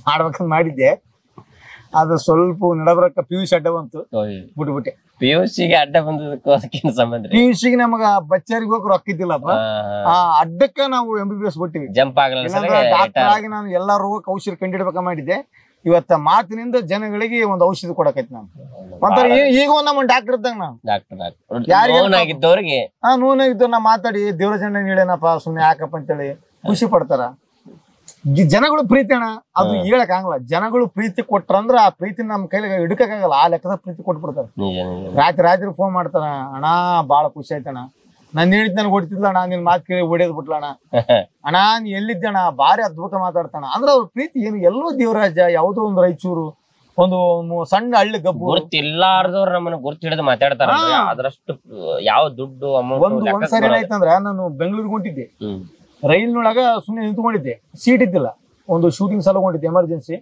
ಮಾಡ್ಬೇಕಂತ ಮಾಡಿದ್ದೆ, ಅದು ಸ್ವಲ್ಪ ನಡಬರಕ್ಕ PUC ಅಡ್ಡ ಬಂತು, ಬಿಟ್ಬಿಟ್ಟೆ. PUCಗೆ ಅಡ್ಡ ಬಂದದಕ್ಕೂ ಅದಕ್ಕೇನು ಸಂಬಂಧ? PUCಗೆ ನಮಗ ಬಚ್ಚರಿಗೆ ಹೋಗಿ ರೊಕ್ಕ ಇದ್ದಿಲ್ಲಪ್ಪ, ಆ ಅಡ್ಡಕ್ಕ ನಾವು MBBS ಬಿಟ್ಟಿವಿ. ಜಂಪ್ ಆಗಲ್ಲ. ಡಾಕ್ಟರ್ ಆಗಿ ನಾನು ಎಲ್ಲಾ ರೋಗಕ್ಕೆ ಔಷಧಿ ಕಂಡಿಡ್ಬೇಕ ಮಾಡಿದ್ದೆ. ಇವತ್ತ ಮಾತಿನಿಂದ ಜನಗಳಿಗೆ ಒಂದು ಔಷಧಿ ಕೊಡಕೈತಿ ನಾನು. ಒಂಥರ ಈಗ ನಮ್ಮ ಡಾಕ್ಟರ್ ಇದ್ದಂಗ ನಾವು. ಯಾರಿಗಿದ್ದವ್ರಿಗೆ ನೋವಾಗಿದ್ದು ನಾ ಮಾತಾಡಿ ದೇವ್ರ ಜನ ನೀಡೇನಪ್ಪ, ಸುಮ್ನೆ ಯಾಕಪ್ಪ ಅಂತೇಳಿ ಖುಷಿ ಪಡ್ತಾರ. ಜನಗಳು ಪ್ರೀತಿ ಅಣ್ಣ, ಅದು ಹೇಳಕ್ ಆಗಲ್ಲ. ಜನಗಳು ಪ್ರೀತಿ ಕೊಟ್ರಂದ್ರ ಆ ಪ್ರೀತಿ ನಮ್ ಕೈಲಿ ಹಿಡ್ಕಕ್ಕಾಗಲ್ಲ, ಆ ಲೆಕ್ಕದ ಪ್ರೀತಿ ಕೊಟ್ಬಿಡ್ತಾರ. ರಾತ್ರಿ ಫೋನ್ ಮಾಡ್ತಾರ, ಅಣ್ಣ ಬಾಳ ಖುಷಿ ಆಯ್ತಣ್ಣ, ನಾನ್ ಹೇಳಿದ್ ನನ್ಗೆ ಹೊಡಿತಿದ್ಲ ಅಣ್ಣ, ನಿನ್ ಮಾತು ಕೇಳಿ ಹೊಡಿಯೋದ್ ಬಿಟ್ಲಣ್ಣ, ಅಣ್ಣ ನೀ ಎಲ್ಲಿದ್ದಣ್ಣ, ಬಾರಿ ಅದ್ಭುತ ಮಾತಾಡ್ತಾನ. ಅಂದ್ರೆ ಅವ್ರ ಪ್ರೀತಿ ಏನು, ಎಲ್ಲೋ ದೇವರಾಜ, ಯಾವುದೋ ಒಂದು ರಾಯಚೂರು, ಒಂದು ಸಣ್ಣ ಹಳ್ಳಿ ಗಬ್ಬು, ಗೊತ್ತಿಲ್ಲಾರ್ದವ್ರು ನಮ್ಮನ್ನ ಗುರ್ತು ಹಿಡಿದು ಮಾತಾಡ್ತಾರ. ಅದ್ರಷ್ಟು ಯಾವ ದುಡ್ಡು ಒಂದ್ಸರಿ ಏನಾಯ್ತಂದ್ರ, ನಾನು ಬೆಂಗಳೂರಿಗೆ ಹೊಂಟಿದ್ದೆ, ರೈಲ್ನೊಳಗ ಸುಮ್ಮನೆ ನಿಂತ್ಕೊಂಡಿದ್ದೆ, ಸೀಟ್ ಇದ್ದಿಲ್ಲ, ಒಂದು ಶೂಟಿಂಗ್ ಸಲಗೊಂಡಿದ್ದೆ ಎಮರ್ಜೆನ್ಸಿ.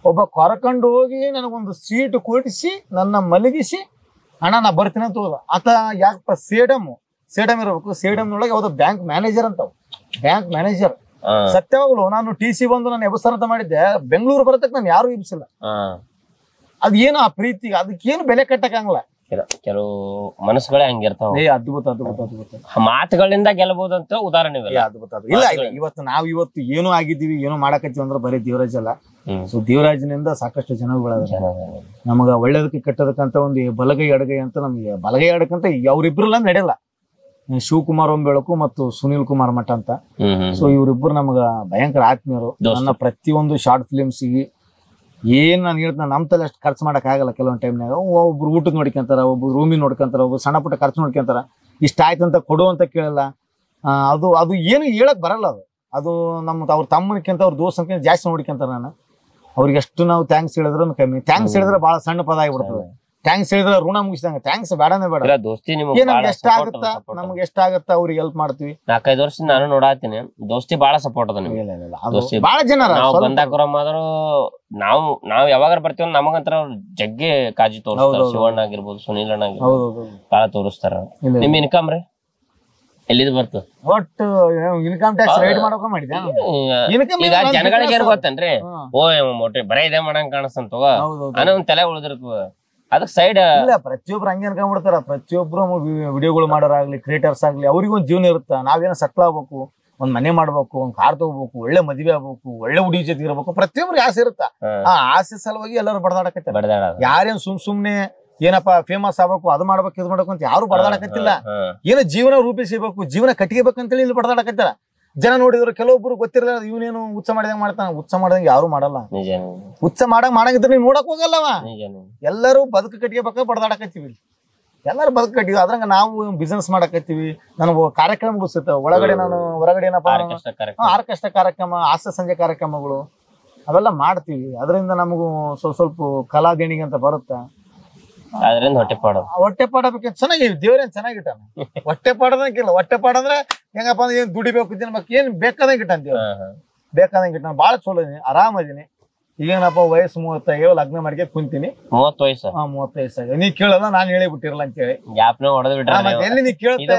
ಒಬ್ಬ ಕರ್ಕೊಂಡು ಹೋಗಿ ನನಗೊಂದು ಸೀಟ್ ಕೊಡಿಸಿ ನನ್ನ ಮಲಗಿಸಿ, ಅಣ್ಣ ನಾ ಬರ್ತೀನಿ ಅಂತ ಹೋದ ಆತ. ಯಾಕಪ್ಪ, ಸೇಡಮ್ ಇರ್ಬೇಕು, ಸೇಡಮ್ನೊಳಗೆ ಯಾವ್ದೋ ಬ್ಯಾಂಕ್ ಮ್ಯಾನೇಜರ್ ಅಂತ, ಬ್ಯಾಂಕ್ ಮ್ಯಾನೇಜರ್. ಸತ್ಯವಾಗ್ಲು ನಾನು TC ಬಂದು ನಾನು ಎಬಸ್ತಾರ ಅಂತ ಮಾಡಿದ್ದೆ, ಬೆಂಗಳೂರು ಬರತಕ್ಕ ನಾನು ಯಾರು ಎಬ್ಸಿಲ್ಲ. ಅದೇನು ಆ ಪ್ರೀತಿ, ಅದಕ್ಕೇನು ಬೆಲೆ ಕಟ್ಟಕ್ಕಾಗಲ್ಲ. ಕೆಲವು ಮನಸ್ಸುಗಳೇ ಹಂಗಿರ್ತಾವ. ಅದ್ಭುತ ಅದ್ಭುತ ಅದ್ಭುತ ಮಾತುಗಳಿಂದ ಗೆಲ್ಲಬಹುದಂತ ಉದಾಹರಣೆ. ಅದ್ಭುತ. ಇಲ್ಲ ಇವತ್ತು ಏನೋ ಆಗಿದ್ದೀವಿ, ಏನೋ ಮಾಡಕತ್ತೀವಿ ಅಂದ್ರೆ ಬರೀ ದೇವರಾಜ್ ಅಲ್ಲ. ಸೊ ದೇವರಾಜನಿಂದ ಸಾಕಷ್ಟು ಜನಗಳು ನಮಗ ಒಳ್ಳೇದಕ್ಕೆ ಕೆಟ್ಟದಕ್ಕಂತ ಒಂದು ಬಲಗೈ ಎಡಗೈ ಅಂತ, ನಮ್ಗೆ ಬಲಗೈ ಎಡಕಂತ ಅವ್ರಿಬ್ರಲ್ಲ ನಡೆಯಲ್ಲ. ಶಿವಕುಮಾರ್ ಒಂಬೆಳಕು ಮತ್ತು ಸುನೀಲ್ ಕುಮಾರ್ ಮಠ ಅಂತ. ಸೊ ಇವ್ರಿಬ್ರು ನಮಗ ಭಯಂಕರ ಆತ್ಮೀಯರು. ನನ್ನ ಪ್ರತಿಯೊಂದು ಶಾರ್ಟ್ ಫಿಲಿಮ್ಸಿಗೆ ಏನ್ ನಾನು ಹೇಳ್ತೀನಿ, ನಮ್ ತಲೆ ಅಷ್ಟು ಖರ್ಚು ಮಾಡಕ್ ಆಗಲ್ಲ. ಕೆಲವೊಂದು ಟೈಮ್ನಾಗ ಒಬ್ರು ಊಟದ ನೋಡ್ಕೊಂತಾರ, ಒಬ್ರು ರೂಮಿನ ನೋಡ್ಕೊಂತಾರ, ಒಬ್ರು ಸಣ್ಣ ಪುಟ್ಟ ಖರ್ಚು ನೋಡ್ಕೊಂತಾರ. ಇಷ್ಟ ಆಯ್ತಂತ ಕೊಡು ಅಂತ ಕೇಳಲ್ಲ. ಅದು ಏನು ಹೇಳಕ್ ಬರಲ್ಲ. ಅದು ಅವ್ರ ತಮ್ಮನಕ್ಕಿಂತ ಅವ್ರ ದೋಸ್ತನಕ್ಕಿಂತ ಜಾಸ್ತಿ ನೋಡ್ಕೊಂತಾರ. ನಾನು ಅವ್ರಿಗೆ ಎಷ್ಟು ನಾವು ಥ್ಯಾಂಕ್ಸ್ ಹೇಳಿದ್ರು ಕಮ್ಮಿ. ಥ್ಯಾಂಕ್ಸ್ ಹೇಳಿದ್ರೆ ಬಹಳ ಸಣ್ಣ ಪದ ಆಗಿಬಿಡ್ತದೆ. ಥ್ಯಾಂಕ್ಸ್ ಹೇಳಿದ್ರೆ ಋಣ ಮುಗಿಸಿದಂಗ. ಥ್ಯಾಂಕ್ಸ್ ಬೇಡನೇ ಬೇಡ. ನಮ್ಗೆ ಎಷ್ಟಾಗತ್ತ ಅವ್ರಿಗೆ ಹೆಲ್ಪ್ ಮಾಡ್ತೀವಿ. 4-5 ವರ್ಷ ನಾನು ನೋಡಾತೀನಿ, ದೋಸ್ತಿ ಬಾಳ ಸಪೋರ್ಟ್ ಅದ. ಬಾಳ ಜನ ಬಂದಾಕರಮಾದ್ರು ನಾವ್ ಯಾವಾಗ ಬರ್ತೀವಿ ನಮಗಂತರ ಜಗ್ಗೆ ಕಾಜಿ ತೋರಿಸ್ತಾರ. ಶಿವಣ್ಣ ಆಗಿರ್ಬೋದು, ಸುನೀಲ್ ಅಣ್ಣ ಆಗಿರ್ಬೋದು, ಬಾಳ ತೋರಿಸ್ತಾರ. ನಿಮ್ ಇನ್ಕಮ್ ರೀ ಎಲ್ಲಿದ್ ಬರ್ತ? ಒಟ್ಟು ಇನ್ಕಮ್ ಟ್ಯಾಕ್ಸ್ ರೈಡ್ ಮಾಡಕ ಮಾಡಿದ್ದೆ. ಈಗ ಜನಗಳಿಗೆ ಏನ್ ಗೊತ್ತೇನ್ರಿ, ಓ ಮೋಟ್ರಿ ಬರೇ ಇದೇ ಮಾಡಂಗ್ ಕಾಣಿಸ್ತಂತ ಅನ್ನೋ ಒಂದ್ ತಲೆ ಉಳಿದಿರ್ತದ. ಅದಕ್ಕೆ ಸೈಡ್ ಇಲ್ಲ ಪ್ರತಿಯೊಬ್ರು ಹಂಗೆ ಅನ್ಕೊಂಡ್ಬಿಡ್ತಾರ. ಪ್ರತಿಯೊಬ್ರು ವಿಡಿಯೋಗಳು ಮಾಡೋರಾಗ್ಲಿ ಕ್ರಿಯೇಟರ್ಸ್ ಆಗ್ಲಿ ಅವ್ರಿಗೊಂದು ಜೀವನ ಇರುತ್ತ. ನಾವೇನೋ ಸೆಟ್ಲ್ ಆಗ್ಬೇಕು, ಒಂದ್ ಮನೆ ಮಾಡ್ಬೇಕು, ಒಂದ್ ಕಾರ್ ತಗೋಬೇಕು, ಒಳ್ಳೆ ಮದ್ವೆ ಆಗ್ಬೇಕು, ಒಳ್ಳೆ ಹುಡುಗಿ ಜೊತೆ ಇರ್ಬೇಕು, ಪ್ರತಿಯೊಬ್ರಿಗೆ ಆಸೆ ಇರುತ್ತ. ಆ ಆಸೆ ಸಲುವಾಗಿ ಎಲ್ಲರೂ ಬಡದಾಡಕತ್ತಾರ. ಯಾರೇನ್ ಸುಮ್ನೆ ಏನಪ್ಪಾ ಫೇಮಸ್ ಆಗ್ಬೇಕು, ಅದು ಮಾಡ್ಬೇಕು, ಇದು ಮಾಡ್ಬೇಕು ಅಂತ ಯಾರು ಬಡದಾಡಕತ್ತಿಲ್ಲ. ಏನೋ ಜೀವನ ರೂಪಿಸಬೇಕು, ಜೀವನ ಕಟ್ಟಿಗೆಬೇಕಂತೇಳಿ ಇಲ್ಲಿ ಬಡದಾಡಕತ್ತಾರ. ಜನ ನೋಡಿದ್ರು ಕೆಲವೊಬ್ರು ಗೊತ್ತಿರಲ್ಲ, ಇವನೇನು ಹುಚ್ಚ ಮಾಡಿದಂಗ ಮಾಡ್ತಾನ. ಹುಚ್ಚ ಮಾಡಿದಂಗ ಯಾರು ಮಾಡಲ್ಲ. ಹುಚ್ಚ ಮಾಡಂಗಿದ್ರೆ ನೀವು ನೋಡಕ್ ಹೋಗಲ್ಲವ. ಎಲ್ಲರೂ ಬದುಕು ಕಟ್ಟಿಗೆಬೇಕ ಬಡದಾಡಕತ್ತೀವಿ. ಎಲ್ಲರೂ ಬದುಕು ಕಟ್ಟಿವಿ. ಅದ್ರಂಗ ನಾವು ಬಿಸ್ನೆಸ್ ಮಾಡಕತ್ತೀವಿ. ನನಗೆ ಕಾರ್ಯಕ್ರಮಗಳು ಸಿಗ್ತಾವ ಒಳಗಡೆ. ನಾನು ಹೊರಗಡೆ ಏನಪ್ಪಾ ಆರ್ಕೆಸ್ಟ್ರಾ ಕಾರ್ಯಕ್ರಮ, ಹಾಸ್ಯ ಸಂಜೆ ಕಾರ್ಯಕ್ರಮಗಳು ಅವೆಲ್ಲ ಮಾಡ್ತೀವಿ. ಅದರಿಂದ ನಮಗೂ ಸ್ವಲ್ಪ ಕಲಾ ದೇಣಿಗೆ ಅಂತ ಬರುತ್ತಾ. ಅದರಿಂದ ಹೊಟ್ಟೆ ಪಾಡಬೇಕು. ಚೆನ್ನಾಗಿವಿ, ದೇವ್ರೇನ್ ಚೆನ್ನಾಗಿಟ್ಟಾನ. ಹೊಟ್ಟೆ ಪಾಡದಂಗಿಲ್ಲ. ಹೊಟ್ಟೆ ಪಾಡಂದ್ರೆ ಹೆಂಗಪ್ಪ ಅಂದ್ರೆ ಏನ್ ದುಡಿಬೇಕು, ತಿನ್ಬೇಕು, ಏನ್ ಬೇಕಾದಂಗ ಇಟ್ಟಾನ. ಬೇಕಾದಂಗ ಇಟ್ಟಾನ. ಬಾಳ ಚಲೋ ಇದೀನಿ, ಆರಾಮದೀನಿ. ಈಗೇನಪ್ಪ ವಯಸ್ಸು 35, ಲಗ್ನ ಮಾಡ್ಕೆ ಕುಂತೀನಿ. 30 ವಯಸ್ಸು. 30 ವಯಸ್ಸಾಗ ನೀ ಕೇಳಲ್ಲ, ನಾನ್ ಹೇಳಿ ಬಿಟ್ಟಿರಲ್ಲ ಅಂತ ಹೇಳಿ ಎಲ್ಲಿ ನೀ ಕೇಳ್ತಾ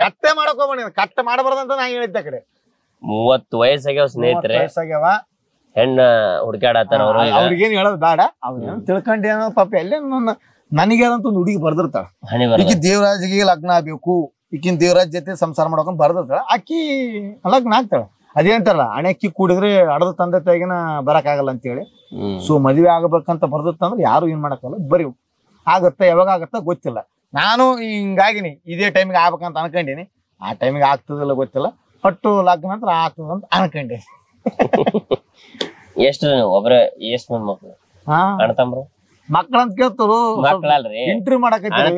ಕಟ್ಟೆ ಮಾಡಕ್ ಹೋಗ್ಬೇಡ. ಕಟ್ಟೆ ಮಾಡಬಾರ್ದಂತ ನಾ ಹೇಳಿದ್ದ ಕಡೆ. 30 ವಯಸ್ಸಾಗ್ಯಾವ ಸ್ನೇಹಿತರೆ. ವಯಸ್ಸಾಗ್ಯಾವ, ಹೆಣ್ಣ ಹುಡುಕಾಡತ್ತಾರ. ಅವ್ರಿಗೇನ್ ಹೇಳೋದು ಬೇಡ. ಅವ್ರೇನು ತಿಳ್ಕೊಂಡೇನೋ ಪಾಪ ಎಲ್ಲೇ ನನಗೆ ಅದಂತ ಒಂದು ಹುಡುಗಿ ಬರ್ದಿರ್ತಾಳ. ಈಕಿ ದೇವರಾಜಿಗೆ ಲಗ್ನ ಆಗ್ಬೇಕು, ಈಕಿನ ದೇವರಾಜ್ ಜೊತೆ ಸಂಸಾರ ಮಾಡ್ಕೊಂಡ್ ಬರ್ದಿರ್ತಾಳ. ಆಕಿ ಲಗ್ನ ಆಗ್ತಾಳ. ಅದೇಂತಾರಲ್ಲ, ಹಣೆಕ್ಕಿ ಕೂಡಿದ್ರೆ ಅಡದ ತಂದೆ ತಾಯಿಗಿನ ಬರಕ್ ಆಗಲ್ಲ ಅಂತೇಳಿ. ಸೊ ಮದ್ವೆ ಆಗ್ಬೇಕಂತ ಬರ್ದತ್ತಂದ್ರೆ ಯಾರು ಏನ್ ಮಾಡಕ್ಕಲ್ಲ. ಬರೀ ಆಗತ್ತ, ಯಾವಾಗ ಆಗತ್ತ ಗೊತ್ತಿಲ್ಲ. ನಾನು ಹಿಂಗಾಗಿನಿ, ಇದೇ ಟೈಮಿಗೆ ಆಗ್ಬೇಕಂತ ಅನ್ಕೊಂಡಿನಿ. ಆ ಟೈಮಿಗೆ ಆಗ್ತದಿಲ್ಲ ಗೊತ್ತಿಲ್ಲ. ಒಟ್ಟು ಲಗ್ನ ಅಂತ ಆಗ್ತದಂತ ಅನ್ಕೊಂಡೀನಿ. ಎಷ್ಟು ಒಬ್ರೆ ಎಷ್ಟು ಮಂದಿ ಮಕ್ಳು? ಅಣ್ಣತಮ್ರು ಮಕ್ಕಳಂತ ಕೇಳ್ತಾರು. ಮಕ್ಕಳಲ್ರಿ, ಇಂಟರ್ವ್ಯೂ ಮಾಡಕತ್ತೀವಿ.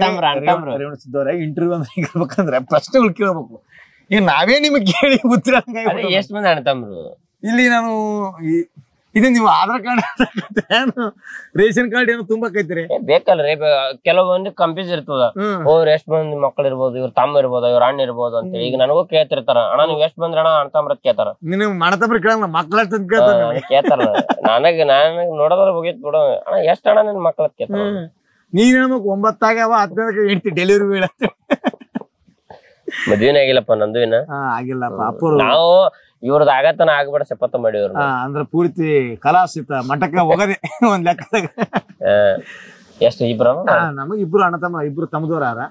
ಇಂಟರ್ವ್ಯೂ ಅಂದ್ರೆ ಹೇಳ್ಬೇಕಂದ್ರೆ ಪ್ರಶ್ನೆಗಳು ಕೇಳ್ಬೇಕು. ಈಗ ನಾವೇ ನಿಮಗೆ ಕೇಳಿ ಉತ್ತರ. ಎಷ್ಟು ಮಂದಿ ಅಣ್ಣತಮ್ರು? ಇಲ್ಲಿ ನಾನು ಇದು ನೀವು ಆಧಾರ್ ಕಾರ್ಡ್ ರೇಷನ್ ಕಾರ್ಡ್ ಏನೋ ತುಂಬಾಕೈತಿರಿ. ಬೇಕಲ್ರಿ, ಕೆಲವೊಂದು ಕನ್ಫ್ಯೂಸ್ ಇರ್ತದ. ಅವ್ರು ಎಷ್ಟ್ ಮಂದಿ ಮಕ್ಳು ಇರ್ಬೋದು, ಇವ್ರ ತಮ್ಮ ಇರ್ಬೋದು, ಇವ್ರ ಅಣ್ಣ ಇರ್ಬೋದು ಅಂತ. ಈಗ ನನಗೂ ಕೇಳ್ತಿರ್ತಾರ, ಅಣ್ಣ ನೀವ್ ಎಷ್ಟ್ ಮಂದಿ ಅಣ್ಣ ಅಣ್ಣತಮ್ರ ಕೇಳ್ತಾರ. ನೀನು ಮಣತಮ್ರ ಕೇಳಲ್ಲ, ಮಕ್ಳ ಕೇಳ್ತಾರ. ನನಗ್ ನೋಡೋದ್ರ ಮುಗಿತ್ ಬಿಡು, ಅಣ್ಣ ಎಷ್ಟ್ ಅಣ್ಣ ನಿನ್ ಮಕ್ಳ ಕೇಳ್ತಾರ. ನೀನ್ ಹೇಳ್ಬೇಕು 9 ಆಗ್ಯಾವ, 15 ಹೇಳ್ತಿ ಡೆಲಿವರಿ ಬೇಡ. ಮದ್ವೆನೇ ಆಗಿಲ್ಲಪ್ಪ, ನಂದು ಇನ್ನ ಆಗಿಲ್ಲಪ್ಪ. ನಾವು ಇವ್ರದ್ದು ಆಗತ್ತನ ಆಗ್ಬೇಡ ಶಪಥ ಮಾಡಿವ್ರ. ಅಂದ್ರೆ ಪೂರ್ತಿ ಕಲಾಸಿತ ಮಠಕ್ಕ ಹೋಗದೆ ಒಂದ್ ಲೆಕ್ಕದಾಗ. ಎಷ್ಟು ಇಬ್ರು? ನಮಗ್ ಇಬ್ರು ಅಣ್ಣ ತಮ್ಮ, ಇಬ್ರು ತಮ್ಮದವ್ರ ಯಾರ.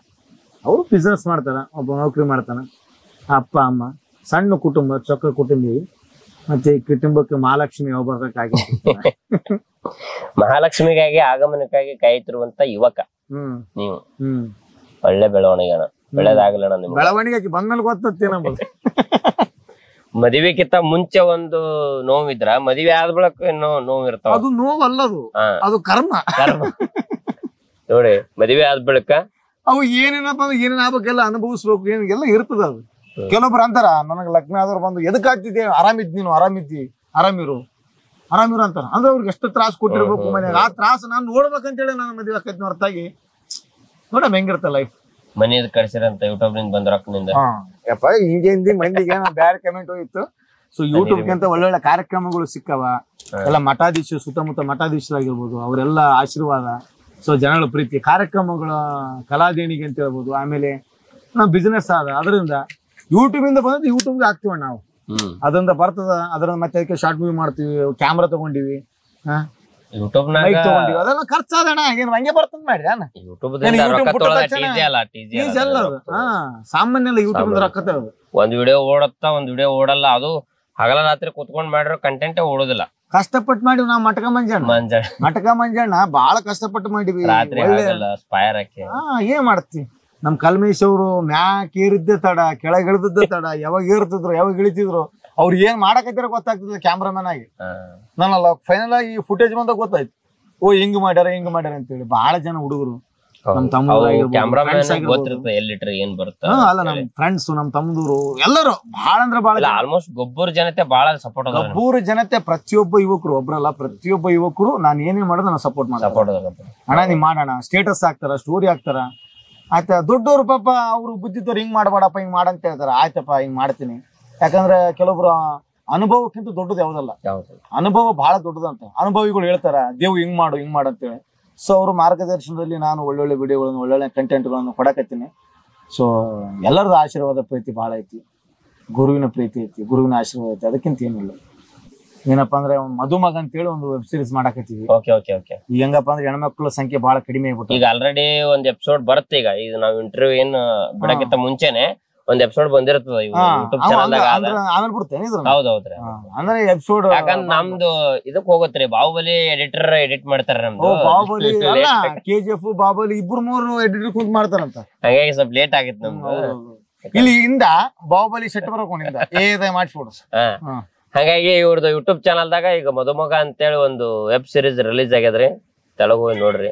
ಅವ್ರು ಬಿಸ್ನೆಸ್ ಮಾಡ್ತಾರ, ಒಬ್ಬ ನೌಕರಿ ಮಾಡ್ತಾನ. ಅಪ್ಪ ಅಮ್ಮ, ಸಣ್ಣ ಕುಟುಂಬ, ಚೊಕ್ಕ ಕುಟುಂಬಿ. ಮತ್ತೆ ಈ ಕುಟುಂಬಕ್ಕೆ ಮಹಾಲಕ್ಷ್ಮಿ ಹೋಗ್ಬರ್ಬೇಕಾಗಿ ಮಹಾಲಕ್ಷ್ಮಿಗಾಗಿ ಆಗಮನಕ್ಕಾಗಿ ಕಾಯ್ತಿರುವಂತ ಯುವಕ ನೀವು. ಒಳ್ಳೆ ಬೆಳವಣಿಗೆ, ಬೆಳೆದಾಗಲಣ್ಣ. ನಿಮ್ ಬೆಳವಣಿಗೆ ಬಂದ್ಮೇಲೆ ಗೊತ್ತೇನ. ಮದುವೆಗಿಂತ ಮುಂಚೆ ಒಂದು ನೋವಿದ್ರ, ಮದುವೆ ಆದ ಬಳಿಕ ಇನ್ನೂ ನೋವು ಇರ್ತಾವ. ಅದು ನೋವಲ್ಲದು, ಅದು ಕರ್ಮ. ನೋಡಿ, ಮದುವೆ ಆದ ಬಳಿಕ ಅವು ಏನೇನಪ್ಪ ಅಂದ್ರೆ ಏನೇನ್ ಆಗ್ಬೇಕೆಲ್ಲ ಅನುಭವಿಸ್ಬೇಕು, ಏನೆಲ್ಲ ಇರ್ತದ. ಅದು ಕೆಲವೊಬ್ರು ಅಂತಾರ, ನನಗ್ ಲಗ್ನ ಆದವ್ರು ಬಂದು ಎದಕ್ ಆಗ್ತಿದ್ದೆ, ಆರಾಮಿದ್ ನೀನು, ಆರಾಮಿದ್ದಿ, ಆರಾಮಿರು ಅಂತಾರ. ಅಂದ್ರೆ ಅವ್ರಿಗೆ ಎಷ್ಟು ತ್ರಾಸ ಕೊಟ್ಟಿರ್ಬೇಕು ಮನ್ಯಾಗ. ಆ ತ್ರಾಸ ನಾನು ನೋಡ್ಬೇಕಂತೇಳಿ ನಾನು ಮದುವೆ ಆಕೈತಿ. ಹೊರತಾಗಿ ನೋಡಮ್ ಹೆಂಗಿರ್ತ ಲೈಫ್. ಮನೇದ್ ಕಳ್ಸಿರಂತ ಯೂಟ್ಯೂಬ್ ನಿಂದ ಬಂದ ರೊಕ್ಕನಿಂದ. ಯಪ್ಪ ಹಿಂಗೆ ಮಂದಿಗೆ ಬ್ಯಾರೆ ಕಮೆಂಟ್ ಹೋಗಿತ್ತು. ಸೊ ಯೂಟ್ಯೂಬ್ ಅಂತ ಒಳ್ಳೊಳ್ಳೆ ಕಾರ್ಯಕ್ರಮಗಳು ಸಿಕ್ಕವ. ಎಲ್ಲ ಮಠಾಧೀಶ, ಸುತ್ತಮುತ್ತ ಮಠಾಧೀಶರಾಗಿರ್ಬೋದು, ಅವರೆಲ್ಲ ಆಶೀರ್ವಾದ. ಸೊ ಜನಗಳ ಪ್ರೀತಿ, ಕಾರ್ಯಕ್ರಮಗಳ ಕಲಾದೇಣಿಗೆ ಅಂತ ಹೇಳ್ಬೋದು. ಆಮೇಲೆ ನಾವು ಬಿಸ್ನೆಸ್ ಆದ, ಅದರಿಂದ ಯೂಟ್ಯೂಬ್ ಇಂದ ಬಂದ್ರೆ ಯೂಟ್ಯೂಬ್ಗೆ ಹಾಕ್ತಿವಣ್ಣ ನಾವು. ಅದರಿಂದ ಬರ್ತದ. ಅದರಿಂದ ಮತ್ತೆ ಅದಕ್ಕೆ ಶಾರ್ಟ್ ಮೂವಿ ಮಾಡ್ತೀವಿ, ಕ್ಯಾಮ್ರಾ ತಗೊಂಡಿವಿ, ಅದೆಲ್ಲ ಖರ್ಚಾದಣ. ಏನ್ ಹಂಗೆ ಬರ್ತದ ಮಾಡ್ರಿ ಅಣ್ಣ. ಸಾಮಾನ್ಯ ಅಲ್ಲ ಯೂಟ್ಯೂಬ್ ರೊಕ್ಕ. ಒಂದ್ ವಿಡಿಯೋ ಓಡತ್ತ, ಒಂದ್ ವಿಡಿಯೋ ಓಡಲ್ಲ. ಅದು ಹಗಲ ರಾತ್ರಿ ಕುತ್ಕೊಂಡ್ ಮಾಡಿರೋ ಕಂಟೆಂಟ್ ಓಡೋದಿಲ್ಲ. ಕಷ್ಟಪಟ್ಟು ಮಾಡಿವಿ ನಾವು. ಮಟಕ ಮಂಜಣ್ಣ ಬಾಳ ಕಷ್ಟಪಟ್ಟು ಮಾಡಿವಿ. ಏನ್ ಮಾಡ್ತಿ, ನಮ್ ಕಲ್ಮೇಶ್ ಅವರು ಮ್ಯಾಕ್ ಏರಿದ್ದೆ ತಡ, ಕೆಳಗೆ ಇಳಿದಿದ್ದೆ ತಡ. ಯಾವಾಗ ಏರ್ತಿದ್ರು, ಯಾವಾಗ ಇಳಿತಿದ್ರು, ಅವ್ರು ಏನ್ ಮಾಡಕತ್ತಿರ ಗೊತ್ತಾಗ್ತಿಲ್ಲ ಕ್ಯಾಮ್ರಾಮನ್ ಆಗಿ. ನಾನಲ್ಲ ಫೈನಲ್ ಆಗಿ ಫುಟೇಜ್ ಬಂದಾಗ ಗೊತ್ತಾಯ್ತು, ಓ ಹಿಂಗ್ ಮಾಡ್ಯಾರ ಅಂತೇಳಿ. ಬಹಳ ಜನ ಹುಡುಗರು, ನಮ್ ತಮ್ಮದೂರು, ಅಲ್ಲ ನಮ್ ಫ್ರೆಂಡ್ಸ್, ನಮ್ ತಮ್ಮದೂರು ಎಲ್ಲರೂ ಬಹಳ ಅಂದ್ರೆ ಬಹಳ. ಆಲ್ಮೋಸ್ಟ್ ಗೊಬ್ಬರ ಜನತೆ ಬಹಳ ಸಪೋರ್ಟ್. ಗೊಬ್ಬರ ಜನತೆ ಪ್ರತಿಯೊಬ್ಬ ಯುವಕರು, ಒಬ್ರಲ್ಲ ಪ್ರತಿಯೊಬ್ಬ ಯುವಕರು ನಾನು ಏನೇ ಮಾಡೋದು ನಾನು ಸಪೋರ್ಟ್ ಅಣ್ಣ ನೀವ್ ಮಾಡೋಣ. ಸ್ಟೇಟಸ್ ಹಾಕ್ತಾರ, ಸ್ಟೋರಿ ಹಾಕ್ತಾರ. ಆಯ್ತಾ, ದೊಡ್ಡವ್ರು ಪಾಪ ಅವ್ರು ಬುದ್ಧಿದವ್ರು ಹಿಂಗ್ ಮಾಡ್ಬೇಡಪ್ಪ, ಹಿಂಗ್ ಮಾಡಂತ ಹೇಳ್ತಾರ. ಆಯ್ತಪ್ಪ ಹಿಂಗ್ ಮಾಡ್ತೀನಿ. ಯಾಕಂದ್ರೆ ಕೆಲವೊಬ್ರು ಅನುಭವಕ್ಕಿಂತ ದೊಡ್ಡದು ಯಾವ್ದಲ್ಲ, ಅನುಭವ ಬಹಳ ದೊಡ್ಡದಂತ. ಅನುಭವಿಗಳು ಹೇಳ್ತಾರ, ದೇವ್ ಹಿಂಗ್ ಮಾಡು ಅಂತೇಳಿ. ಸೊ ಅವ್ರ ಮಾರ್ಗದರ್ಶನದಲ್ಲಿ ನಾನು ಒಳ್ಳೊಳ್ಳೆ ವಿಡಿಯೋಗಳನ್ನು, ಒಳ್ಳೊಳ್ಳೆ ಕಂಟೆಂಟ್ಗಳನ್ನು ಕೊಡಕತ್ತೀನಿ. ಸೊ ಎಲ್ಲರದ್ದು ಆಶೀರ್ವಾದ ಪ್ರೀತಿ ಭಾಳ ಐತಿ, ಗುರುವಿನ ಪ್ರೀತಿ ಐತಿ, ಗುರುವಿನ ಆಶೀರ್ವಾದ ಐತಿ. ಅದಕ್ಕಿಂತ ಏನಿಲ್ಲ. ಏನಪ್ಪಾ ಅಂದ್ರೆ ಮಧುಮಗ ಅಂತೇಳಿ ಒಂದು ವೆಬ್ ಸೀರೀಸ್ ಮಾಡಾಕತ್ತೀವಿ. Okay okay okay. ಈಗ ಹೆಂಗಪ್ಪ ಅಂದ್ರೆ ಹೆಣ್ಮಕ್ಳ ಸಂಖ್ಯೆ ಬಹಳ ಕಡಿಮೆ ಆಗ್ಬಿಟ್ಟು ಈಗ ಆಲ್ರೆಡಿ ಒಂದ್ ಎಪಿಸೋಡ್ ಬರುತ್ತೆ. ಈಗ ಇದು ನಾವ್ ಇಂಟರ್ವ್ಯೂ ಏನ್ ಬಿಡಕ್ಕಿಂತ ಮುಂಚೆನೆ ಒಂದ್ ಎಪಿಸೋಡ್ ಬಂದಿರ್ತದ ಯೂಟ್ಯೂಬ್ ಚಾನಲ್ ದಾಗ. ಆಮೇಲೆ ಬಿಡ್ತೇನೆ ಹೌದೌದ್ರಿ. ಅಂದ್ರೆ ಎಪಿಸೋಡ್ ಯಾಕಂದ್ರೆ ನಮ್ದು ಇದಕ್ ಹೋಗತ್ರಿ, ಬಾಹುಬಲಿ ಎಡಿಟರ್ ಎಡಿಟ್ ಮಾಡ್ತಾರ ನಮ್ದು. ಬಾಹುಬಲಿ KGF ಬಾಹುಬಲಿ ಇಬ್ರು ಮೂರು ಎಡಿಟರ್ ಕುಂತ್ ಮಾಡ್ತಾರಂತ, ಹಂಗಾಗಿ ಸ್ವಲ್ಪ ಲೇಟ್ ಆಗಿತ್ತು ನಮ್ದು. ಇಲ್ಲಿ ಇಂದ ಬಾಹುಬಲಿ ಸೆಟ್ ಬರೋಕೊಂಡಿಂದ ಮಾಡಿಸ್ಬಿಡು. ಹಾಗಾಗಿ ಇವ್ರದ್ದು ಯೂಟ್ಯೂಬ್ ಚಾನಲ್ ದಾಗ ಈಗ ಮಧುಮಗ ಅಂತೇಳಿ ಒಂದು ವೆಬ್ ಸೀರೀಸ್ ರಿಲೀಸ್ ಆಗ್ಯದ್ರಿ. ತೆಲುಗು ನೋಡ್ರಿ.